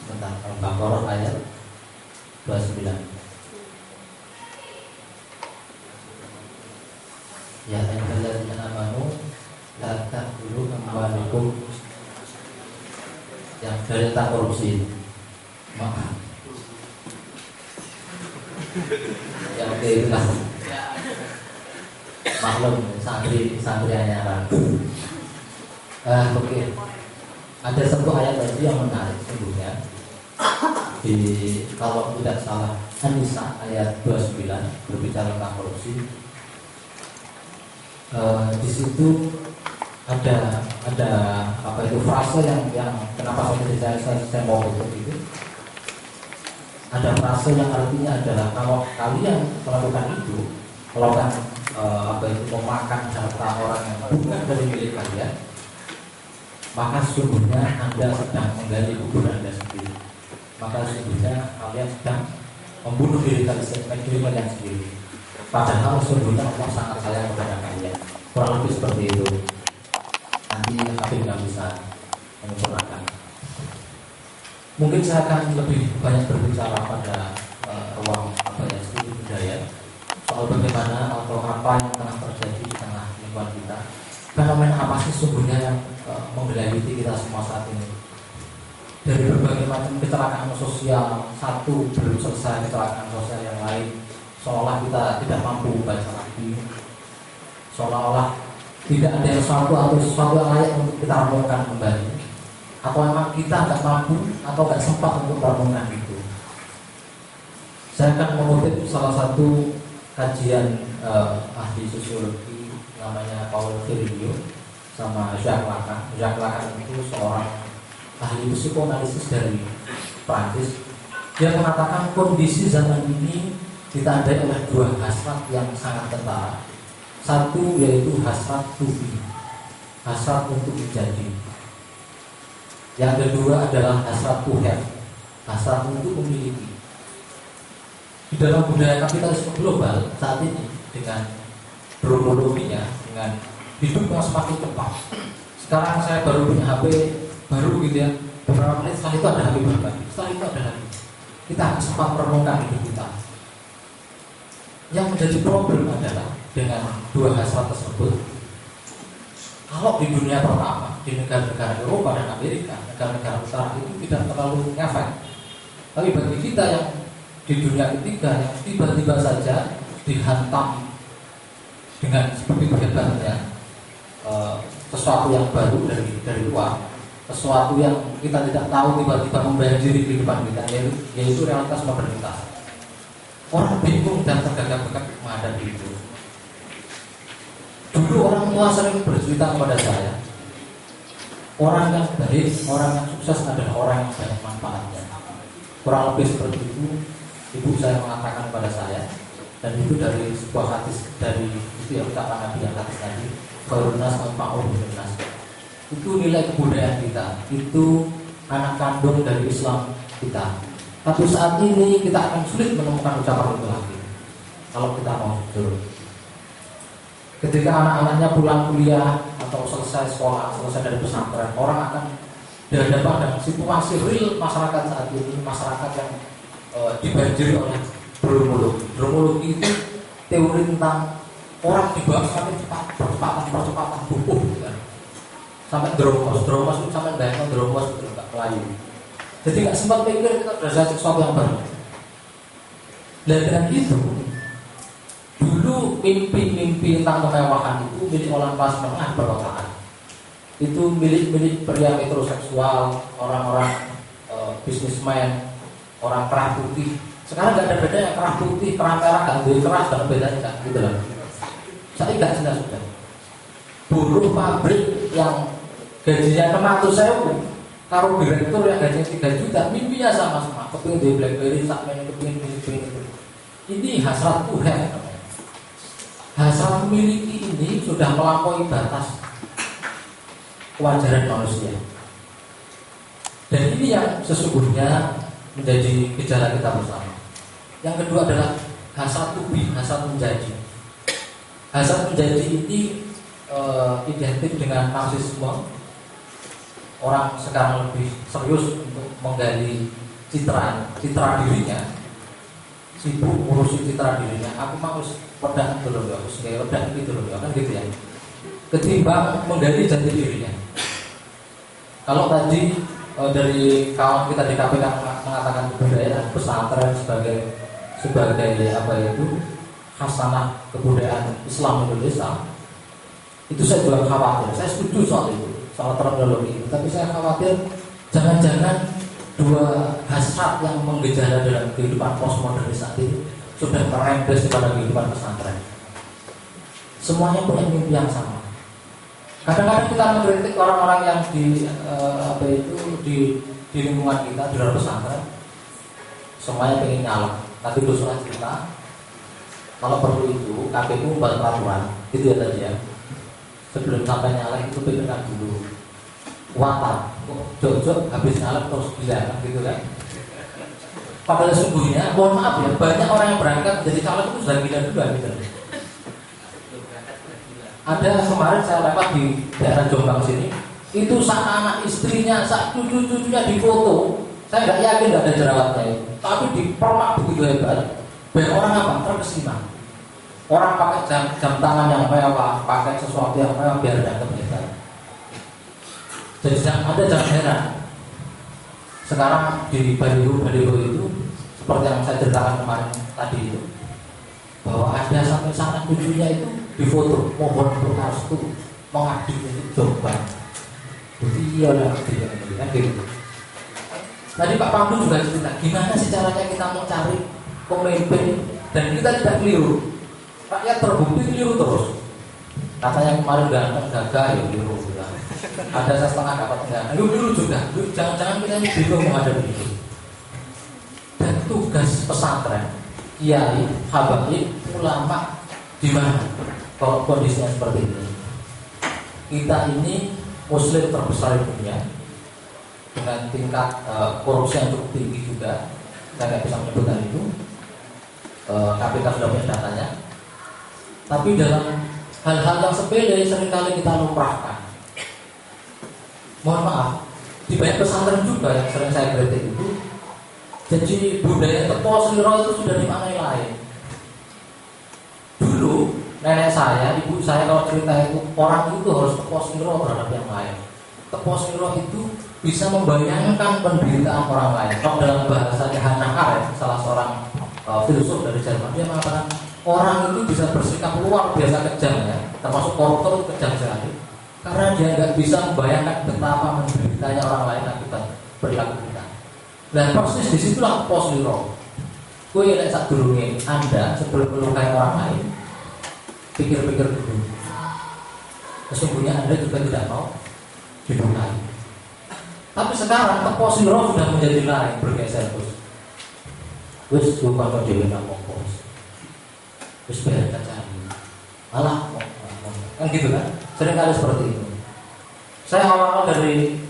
tentang Al-Baqarah ayat 29. Ya ayyuhalladzina amanu la ta'kulu amwalakum, yang dari tentang korupsi. Maaf. Ya oke itulah. Maklum santri anyaran. Oke. Ada sebuah ayat tadi yang menarik sesungguhnya. Kalau tidak salah An-Nisa ayat 29 berbicara tentang korupsi. Di situ ada apa itu frase yang kenapa saya mau untuk itu. Ada frase yang artinya adalah kalau kalian melakukan itu, melakukan memakan harta orang yang bukan dari milik kalian, maka sesungguhnya Anda sedang menggali kubur Anda sendiri. Maka sesungguhnya kalian sedang membunuh diri kalian sendiri. Padahal sesungguhnya Allah sangat sayang kepada kalian. Kurang lebih seperti itu. Nanti Habib nggak bisa menyempurnakan. Mungkin saya akan lebih banyak berbicara pada ruang studi budaya soal bagaimana atau apa yang tengah terjadi di tengah lingkungan kita. Fenomena apa sih sesungguhnya yang menggelayuti kita semua saat ini? Dari berbagai macam kecelakaan sosial, satu belum selesai kecelakaan sosial yang lain, seolah kita tidak mampu baca lagi, seolah-olah tidak ada sesuatu atau sesuatu yang layak untuk kita renungkan kembali, atau memang kita nggak mampu atau nggak sempat untuk merenungkan itu. Saya akan mengutip salah satu kajian ahli sosiologi namanya Paul Virilio sama Jacques Lacan. Jacques Lacan itu seorang ahli psikoanalisis dari Prancis. Dia mengatakan kondisi zaman ini ditandai oleh dua hasrat yang sangat kentara. Satu yaitu hasrat to be, hasrat untuk menjadi. Yang kedua adalah hasrat to have, hasrat untuk memiliki. Di dalam budaya kapitalisme global saat ini dengan dromologinya, dengan hidup yang semakin cepat. Sekarang saya baru punya HP baru gitu ya, beberapa menit setelah itu ada HP baru lagi, setelah itu ada lagi. Kita sempat merenungkan hidup kita. Yang menjadi problem adalah dengan dua hasrat tersebut. Kalau di dunia pertama, di negara-negara Eropa dan Amerika, negara-negara utara itu tidak terlalu ngefek. Tapi bagi kita yang di dunia ketiga yang tiba-tiba saja dihantam dengan seperti hebatnya sesuatu yang baru dari luar, sesuatu yang kita tidak tahu tiba-tiba membanjiri kehidupan kita, yaitu realitas modernitas. Orang bingung dan tergagap-gagap menghadapi itu. Dulu orang tua sering bercerita kepada saya, orang yang baik, orang yang sukses adalah orang yang banyak manfaatnya. Kurang lebih seperti itu ibu saya mengatakan kepada saya, dan itu dari sebuah hadis dari itu yang ucapan Nabi yang hadis tadi, Qarunas al-Ma'ruf bin-Nas. Itu nilai kebudayaan kita, itu anak kandung dari Islam kita. Tapi saat ini kita akan sulit menemukan ucapan itu lagi kalau kita mau jujur. Ketika anak-anaknya pulang kuliah atau selesai sekolah, selesai dari pesantren, orang akan dihadapkan dengan situasi real masyarakat saat ini, masyarakat yang dibanjiri oleh dromologi. Dromologi itu teori tentang orang dibawa semakin cepat, percepatan tubuh, gitu kan. Sampai dromos itu sampai bayangkan dromos itu nggak melayu. Jadi nggak sempat pikir kita belajar sesuatu yang baru. Dan dengan itu, dulu mimpi-mimpi tentang kemewahan itu milik orang kelas menengah perkotaan. Itu milik pria metroseksual, orang-orang bisnismen, orang kerah putih. Sekarang nggak ada bedanya kerah putih, kerah merah, gandul keras, dan bedanya gitu loh. Saya nggak jelas sudah. Buruh pabrik yang gajinya 600.000, kalau direktur yang gajinya 3 juta, mimpinya sama semua. Kepingin di BlackBerry, sakmen, kepingin. Ini hasrat Tuhan. Hasrat memiliki ini sudah melampaui batas. kewajaran manusia. Dan ini yang sesungguhnya menjadi gejala kita bersama. Yang kedua adalah hasad tubi, hasad menjadi. Hasad menjadi ini identik dengan narsisme. Orang sekarang lebih serius untuk menggali citra dirinya, sibuk ngurusi citra dirinya. Aku mau pedang dulu ya, aku sebagai pedang gitu loh ya, kan gitu ya. Ketimbang menggali jati dirinya. Kalau tadi dari kawan kita di KPK mengatakan kebudayaan pesantren sebagai apa itu khasanah kebudayaan Islam Indonesia, itu saya juga khawatir. Saya setuju soal itu, soal terminologi itu, tapi saya khawatir jangan-jangan dua hasrat yang menggejala dalam kehidupan postmodern saat ini sudah merembes kepada kehidupan pesantren. Semuanya punya mimpi yang sama. Kadang-kadang kita mengkritik orang-orang yang di lingkungan kita di luar pesantren, semuanya pengen nyalak. Tapi dosa kita, kalau perlu itu KPU membuat peraturan, itu ya tadi ya. Sebelum sampai nyalek itu pikirkan dulu. Watak, jok habis nyalek terus bilang gitu kan. Padahal sesungguhnya, mohon maaf ya, banyak orang yang berangkat jadi caleg itu sudah gila juga gitu. Ada kemarin saya lewat di daerah Jombang sini, itu saat anak istrinya, saat cucu-cucunya difoto, saya nggak yakin nggak ada jerawatnya itu, tapi dipermak begitu hebat. Banyak orang apa? Terkesima. Orang pakai jam tangan yang mewah, pakai sesuatu yang mewah biar dianggap hebat. Jadi ada jangan heran. Sekarang di baliho itu seperti yang saya ceritakan kemarin tadi itu, bahwa ada sampai sanak cucunya itu difoto, mohon berrestu, mengabdi untuk Jombang. Jadi iya lah, kan gitu. Tadi Pak Pandu juga cerita, gimana sih caranya kita mau cari pemimpin dan kita tidak keliru. Rakyat terbukti keliru terus. Katanya kemarin ganteng gagah ya keliru. Ada saya setengah dapat enggak, keliru juga. Jangan-jangan kita ini bingung menghadapi itu. Dan tugas pesantren, kiai, habaib, ulama di mana? Kalau kondisinya seperti ini, kita ini Muslim terbesar di dunia dengan tingkat korupsi yang cukup tinggi juga. Saya nggak bisa menyebutkan itu. KPK sudah punya datanya. Tapi dalam hal-hal yang sepele seringkali kita lumrahkan. Mohon maaf, di banyak pesantren juga yang sering saya kritik itu, jadi budaya tepos liro itu sudah dimaknai lain. Dulu nenek saya, ibu saya kalau cerita itu, orang itu harus tepos liro terhadap yang lain. Tepos liro itu bisa membayangkan penderitaan orang lain. Kalau dalam bahasanya Hannah Arendt, salah seorang filsuf dari Jerman, dia mengatakan orang itu bisa bersikap luar biasa kejam ya, termasuk koruptor itu kejam sekali, karena dia nggak bisa membayangkan betapa menderitanya orang lain akibat perilaku kita. Dan persis disitulah tepos liro. Kue yang saat dulunya Anda sebelum melukai orang lain, pikir-pikir dulu. Sesungguhnya Anda juga tidak mau dilukai. Tapi sekarang tepos liro sudah menjadi lain, bergeser terus. Wis bukan kau dewi nak pokos. Wis bayar kacang. Malah kan gitu kan? Seringkali seperti itu. Saya awal dari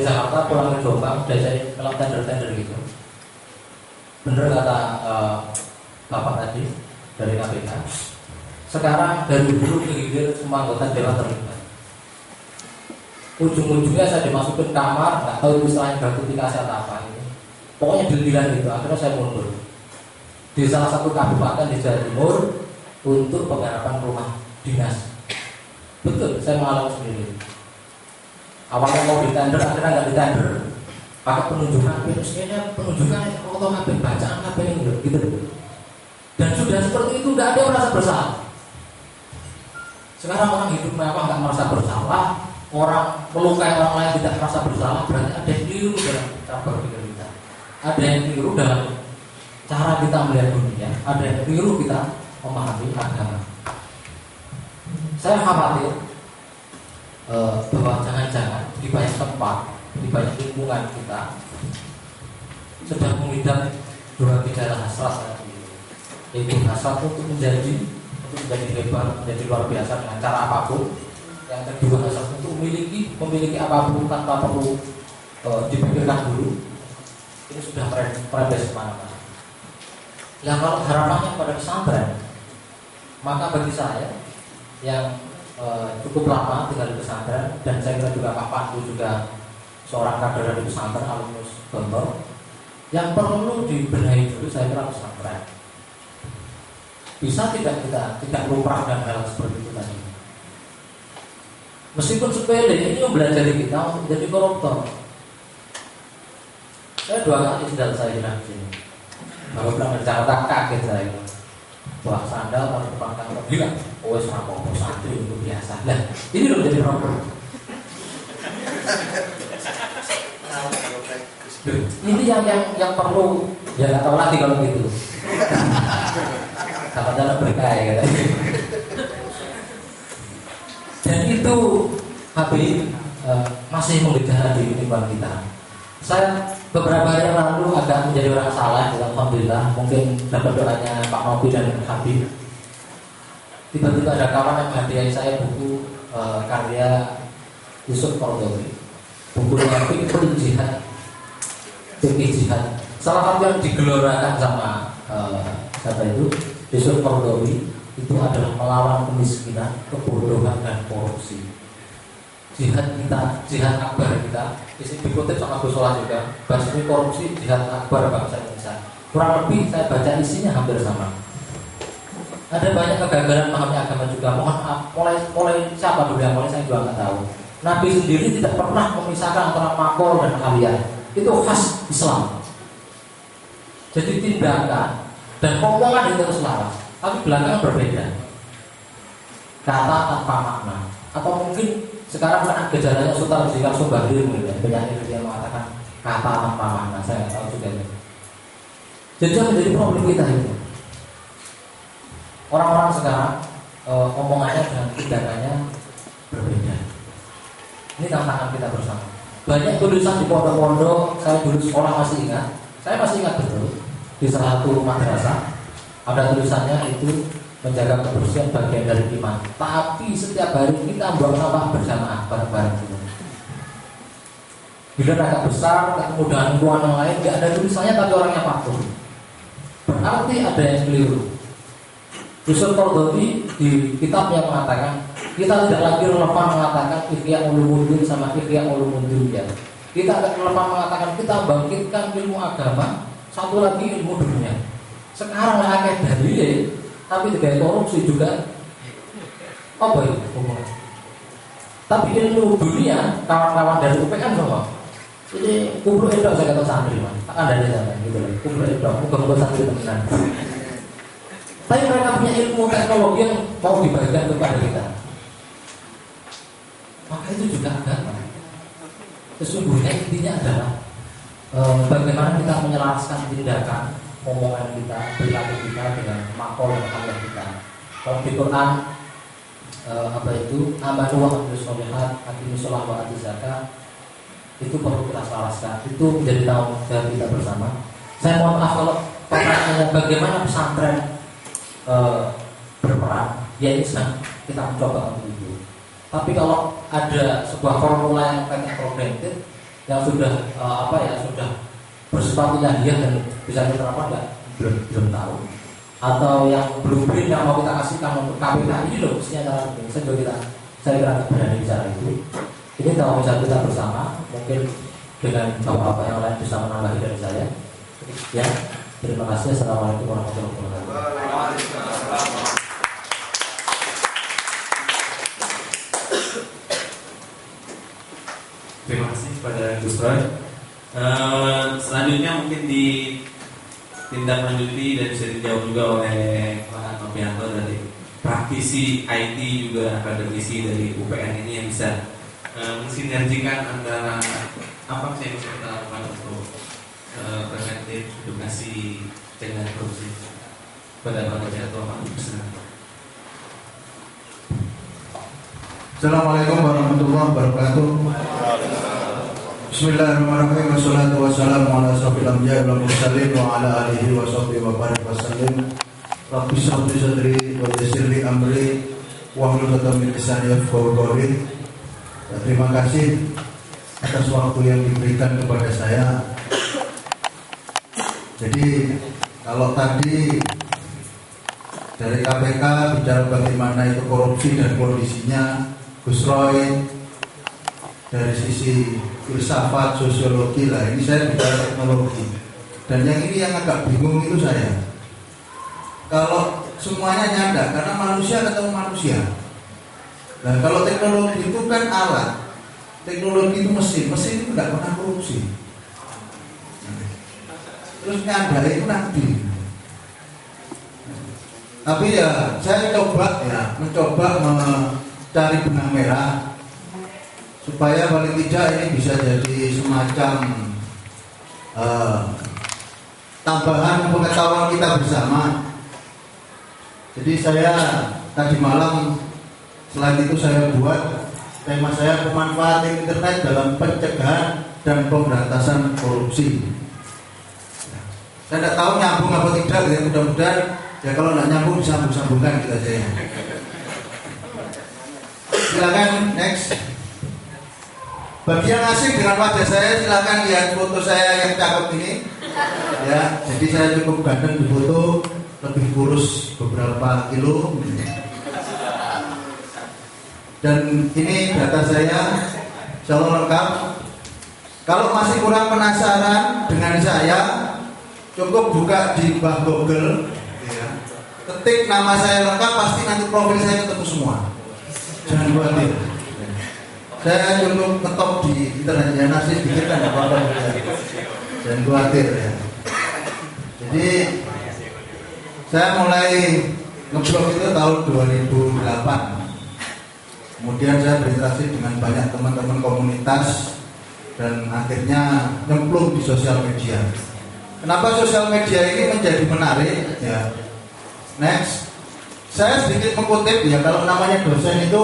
Jakarta pulang ke Jombang, udah saya kalau tender gitu. Bener kata Bapak tadi dari KPK. Sekarang dari dulu ke hilir semua anggota dewan terlibat. Ujung-ujungnya saya dimasukin kamar, nggak tahu itu selain gratifikasi atau apa ini. Pokoknya deal-dealan gitu. Akhirnya saya mundur di salah satu kabupaten di Jawa Timur untuk penggarapan rumah dinas. Betul, saya mengalami sendiri. Awalnya mau ditender, akhirnya nggak ditender. Pakai penunjukan, biasanya penunjukan otomatis bacaan apa ini gitu. Dan sudah seperti itu, nggak ada yang merasa bersalah. Sekarang orang hidup mewah nggak merasa bersalah, orang melukai orang lain tidak merasa bersalah, berarti ada yang keliru dalam cara berpikir kita. Ada yang keliru dalam cara kita melihat dunia, ada yang keliru kita memahami agama. Saya khawatir bahwa jangan-jangan di banyak tempat, di banyak lingkungan kita sedang mengidap dua gejala hasrat, yaitu hasrat untuk menjadi hebat, menjadi luar biasa dengan cara apapun, yang kedua asas untuk memiliki apapun tanpa perlu dipikirkan dulu, ini sudah merebes kemana-mana. Nah kalau harapannya pada pesantren, maka bagi saya yang cukup lama tinggal di pesantren, dan saya kira juga Pak Pandu juga seorang kader dari pesantren alumnus Gontor, yang perlu dibenahi dulu saya kira pesantren. Bisa tidak lumrah dan hal seperti itu tadi. Meskipun sepele, ini mempelajari kita untuk menjadi koruptor. Saya 2 kali sendal saya di sini. Baru pulang dari Jakarta kaget saya. Wah sandal kalau depan kantor bilang, oh sama santri itu biasa. Nah ini loh jadi problem. Ini yang perlu ya nggak tahu lagi kalau gitu. Sama jalan berkah ya katanya. Dan itu HBI masih menggejala di lingkungan kita. Saya beberapa hari yang lalu agak menjadi orang salah, alhamdulillah mungkin dapat doanya Pak Novi dan Habib. Tiba-tiba ada kawan yang menghadiahi saya buku karya Yusuf Qaradawi, buku dengan fikih jihad. Salah satu yang digelorakan sama siapa itu Yusuf Qaradawi itu adalah melawan kemiskinan, kebodohan dan korupsi. Jihad kita, jihad akbar kita, isi dikutip sama Gus Solah juga, basmi korupsi, jihad akbar bangsa Indonesia. Kurang lebih saya baca isinya hampir sama. Ada banyak kegagalan memahami agama juga. Mohon maaf, mulai siapa dulu yang mulai saya juga nggak tahu. Nabi sendiri tidak pernah memisahkan antara makor dan kalian. Itu khas Islam. Jadi tindakan dan omongan itu selaras, tapi belakangan berbeda. Kata tanpa makna, atau mungkin sekarang kan gejalanya Sultan Zikar Subahdir, penyanyi dia mengatakan kata tanpa makna, saya nggak tahu juga itu. Jadi yang menjadi problem kita itu orang-orang sekarang omongannya dan tindakannya berbeda. Ini tantangan kita bersama. Banyak tulisan di pondok-pondok, saya dulu sekolah masih ingat, saya masih ingat betul di salah satu madrasah ada tulisannya itu menjaga kebersihan bagian dari iman. Tapi setiap hari kita buang sampah berjamaah bareng-bareng gitu. Bila agak besar, ketemu dengan lingkungan yang lain, nggak ada tulisannya tapi orangnya patuh. Berarti ada yang keliru. Yusuf Qaradawi di kitabnya mengatakan kita tidak lagi relevan mengatakan Ihya Ulumuddin sama Ihya Ulumuddin. Kita tidak relevan mengatakan kita bangkitkan ilmu agama, satu lagi ilmu dunia. Sekarang ada dalil, tapi tidak korupsi juga. Apa itu hubungan? Tapi ilmu dunia, kawan-kawan dari UPN semua. Ini kumpul edok saya kata santri, mas. Tak ada di sana, gitu loh. Kumpul edok, bukan santri temenan. Tapi mereka punya ilmu teknologi yang mau dibagikan kepada kita. Maka itu juga agama. Sesungguhnya intinya adalah bagaimana kita menyelaraskan tindakan, omongan kita, perilaku kita dengan makhluk dan akhlak kita. Kalau di Quran apa itu amanu wa amilus sholihat aqimus shalah wa atuz zakat, itu perlu kita selaraskan. Itu menjadi tanggung jawab kita bersama. Saya mohon maaf kalau pertanyaannya bagaimana pesantren berperan, ya ini sedang kita mencoba untuk itu. Tapi kalau ada sebuah formula yang preventif yang sudah sudah bersifat ilahiyah dan bisa diterapkan belum tahu, atau yang blueprint yang mau kita kasihkan untuk KPK ini loh mestinya cara ini. Saya kira tidak berani bicara itu. Ini tanggung jawab kita bersama. Mungkin dengan bapak-bapak yang lain bisa menambahi dari saya. Ya, terima kasih. Assalamualaikum warahmatullahi wabarakatuh. Terima kasih kepada Gus Roy. Selanjutnya mungkin ditindaklanjuti dan bisa dijawab juga oleh Pak Novianto dari praktisi IT juga akademisi dari UPN ini yang bisa mensinergikan antara apa sih yang kita lakukan untuk preventif edukasi dengan korupsi. Pada Pak Novianto, Pak Novianto. Assalamualaikum warahmatullahi wabarakatuh. Bismillahirrahmanirrahim. Wassalatu wassalamu ala asyrofil anbiya'i wal mursalin wa ala alihi wa sahbihi wa barik wasallim. Rabbi shrah li sadri wa yassir li amri wahlul 'uqdatam min lisani yafqahu qawli. Terima kasih atas waktu yang diberikan kepada saya. Jadi kalau tadi dari KPK bicara bagaimana itu korupsi dan kondisinya, Gus Roy dari sisi filsafat, sosiologi lah, ini saya bicara teknologi. Dan yang ini yang agak bingung itu saya. Kalau semuanya nyanda karena manusia ketemu manusia. Nah kalau teknologi itu kan alat, teknologi itu mesin itu tidak pernah korupsi. Terus nyanda itu nanti. Tapi ya saya mencoba mencari benang merah supaya paling tidak ini bisa jadi semacam tambahan pengetahuan kita bersama. Jadi saya tadi malam selain itu saya buat tema saya pemanfaatan internet dalam pencegahan dan pemberantasan korupsi. Saya tidak tahu nyambung apa tidak, ya mudah-mudahan ya kalau nggak nyambung disambung-sambungkan gitu aja ya. Silakan next. Bagi yang asing dengan wajah saya silakan lihat foto saya yang cakep ini. Ya, jadi saya cukup ganteng di foto, lebih kurus beberapa kilo. Dan ini data saya, insya Allah lengkap. Kalau masih kurang penasaran dengan saya, cukup buka di bawah Google, ya. Ketik nama saya lengkap, pasti nanti profil saya ketemu semua. Jangan khawatir. Saya cukup ngetop di internet ya, nasi dikit kan apa-apa. Jangan khawatir ya. Jadi saya mulai ngeblog itu tahun 2008. Kemudian saya berinteraksi dengan banyak teman-teman komunitas dan akhirnya nyemplung di sosial media. Kenapa sosial media ini menjadi menarik? Ya. Next, saya sedikit mengutip ya, kalau namanya dosen itu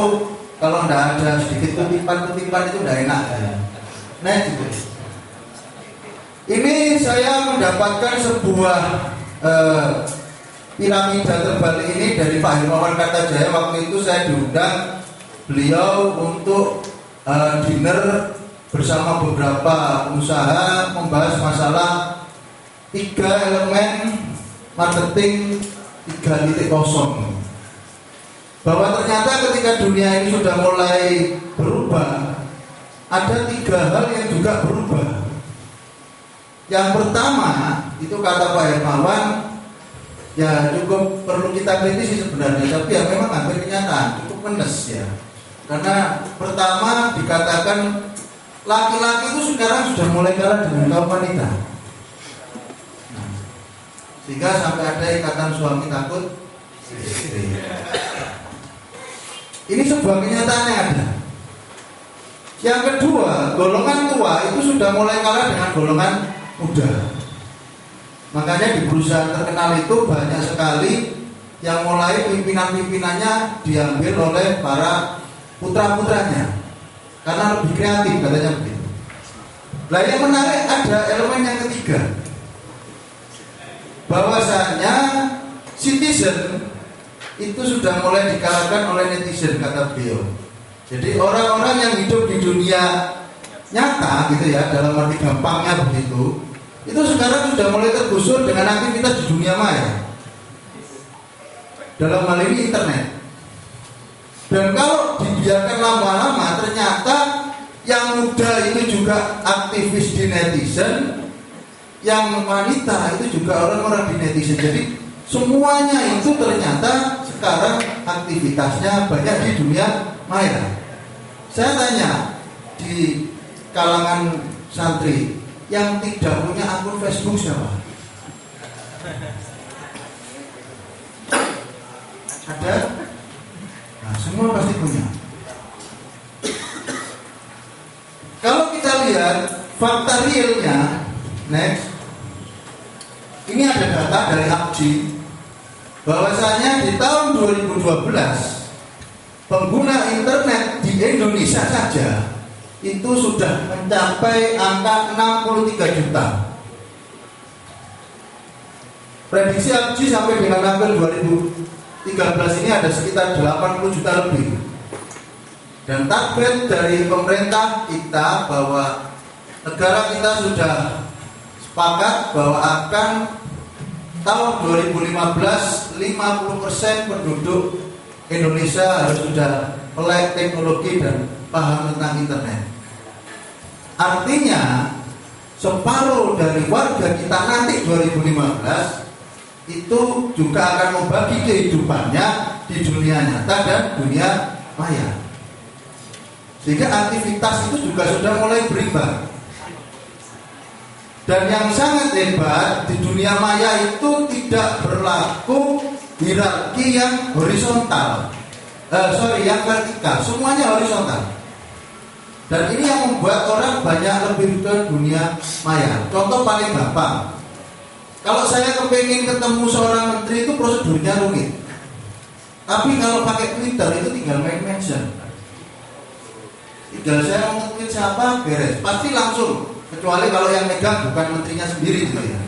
kalau tidak ada sedikit kutipan-kutipan itu tidak enak ya. Next, ini saya mendapatkan sebuah piramida terbalik ini dari Pak Hermawan Kartajaya. Waktu itu saya diundang beliau untuk dinner bersama beberapa pengusaha membahas masalah 3 elemen marketing 3.0. Bahwa ternyata ketika dunia ini sudah mulai berubah, ada 3 hal yang juga berubah. Yang pertama itu kata Pak Hermawan, ya cukup perlu kita kritisi sebenarnya, tapi ya memang hampir kenyataan, cukup menes ya. Karena pertama dikatakan laki-laki itu sekarang sudah mulai kalah dengan kaum wanita. Nah, sehingga sampai ada ikatan suami takut istri. Ini sebuah kenyataan yang ada. Yang kedua, golongan tua itu sudah mulai kalah dengan golongan muda. Makanya di perusahaan terkenal itu banyak sekali yang mulai pimpinan-pimpinannya diambil oleh para putra-putranya karena lebih kreatif katanya begitu. Nah yang menarik ada elemen yang ketiga, bahwasanya citizen itu sudah mulai dikalahkan oleh netizen kata beliau. Jadi orang-orang yang hidup di dunia nyata gitu ya, dalam arti gampangnya begitu, itu sekarang sudah mulai tergusur dengan aktivitas di dunia maya. Dalam hal ini internet. Dan kalau dibiarkan lama-lama, ternyata yang muda itu juga aktivis di netizen, yang wanita itu juga orang-orang di netizen. Jadi semuanya itu ternyata sekarang aktivitasnya banyak di dunia maya. Saya tanya di kalangan santri yang tidak punya akun Facebook siapa? Ada? Nah, semua pasti punya. Kalau kita lihat fakta realnya, next, ini ada data dari APJI bahwasanya di tahun 2012 pengguna internet di Indonesia saja itu sudah mencapai angka 63 juta. Prediksi APJI sampai dengan April 2013 2013 ini ada sekitar 80 juta lebih. Dan target dari pemerintah kita bahwa negara kita sudah sepakat bahwa akan tahun 2015 50% penduduk Indonesia harus sudah melek teknologi dan paham tentang internet. Artinya separuh dari warga kita nanti 2015 itu juga akan membagi kehidupannya di dunia nyata dan dunia maya. Sehingga aktivitas itu juga sudah mulai berubah. Dan yang sangat hebat di dunia maya itu tidak berlaku hierarki yang horizontal, yang vertikal, semuanya horizontal. Dan ini yang membuat orang banyak lebih ke dunia maya. Contoh paling gampang, kalau saya kepingin ketemu seorang menteri itu prosedurnya rumit. Tapi kalau pakai Twitter itu tinggal main mention. Tinggal saya mau tweet siapa beres, pasti langsung. Kecuali kalau yang megang bukan menterinya sendiri gitu ya.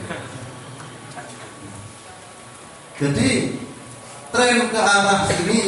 Jadi tren ke arah sini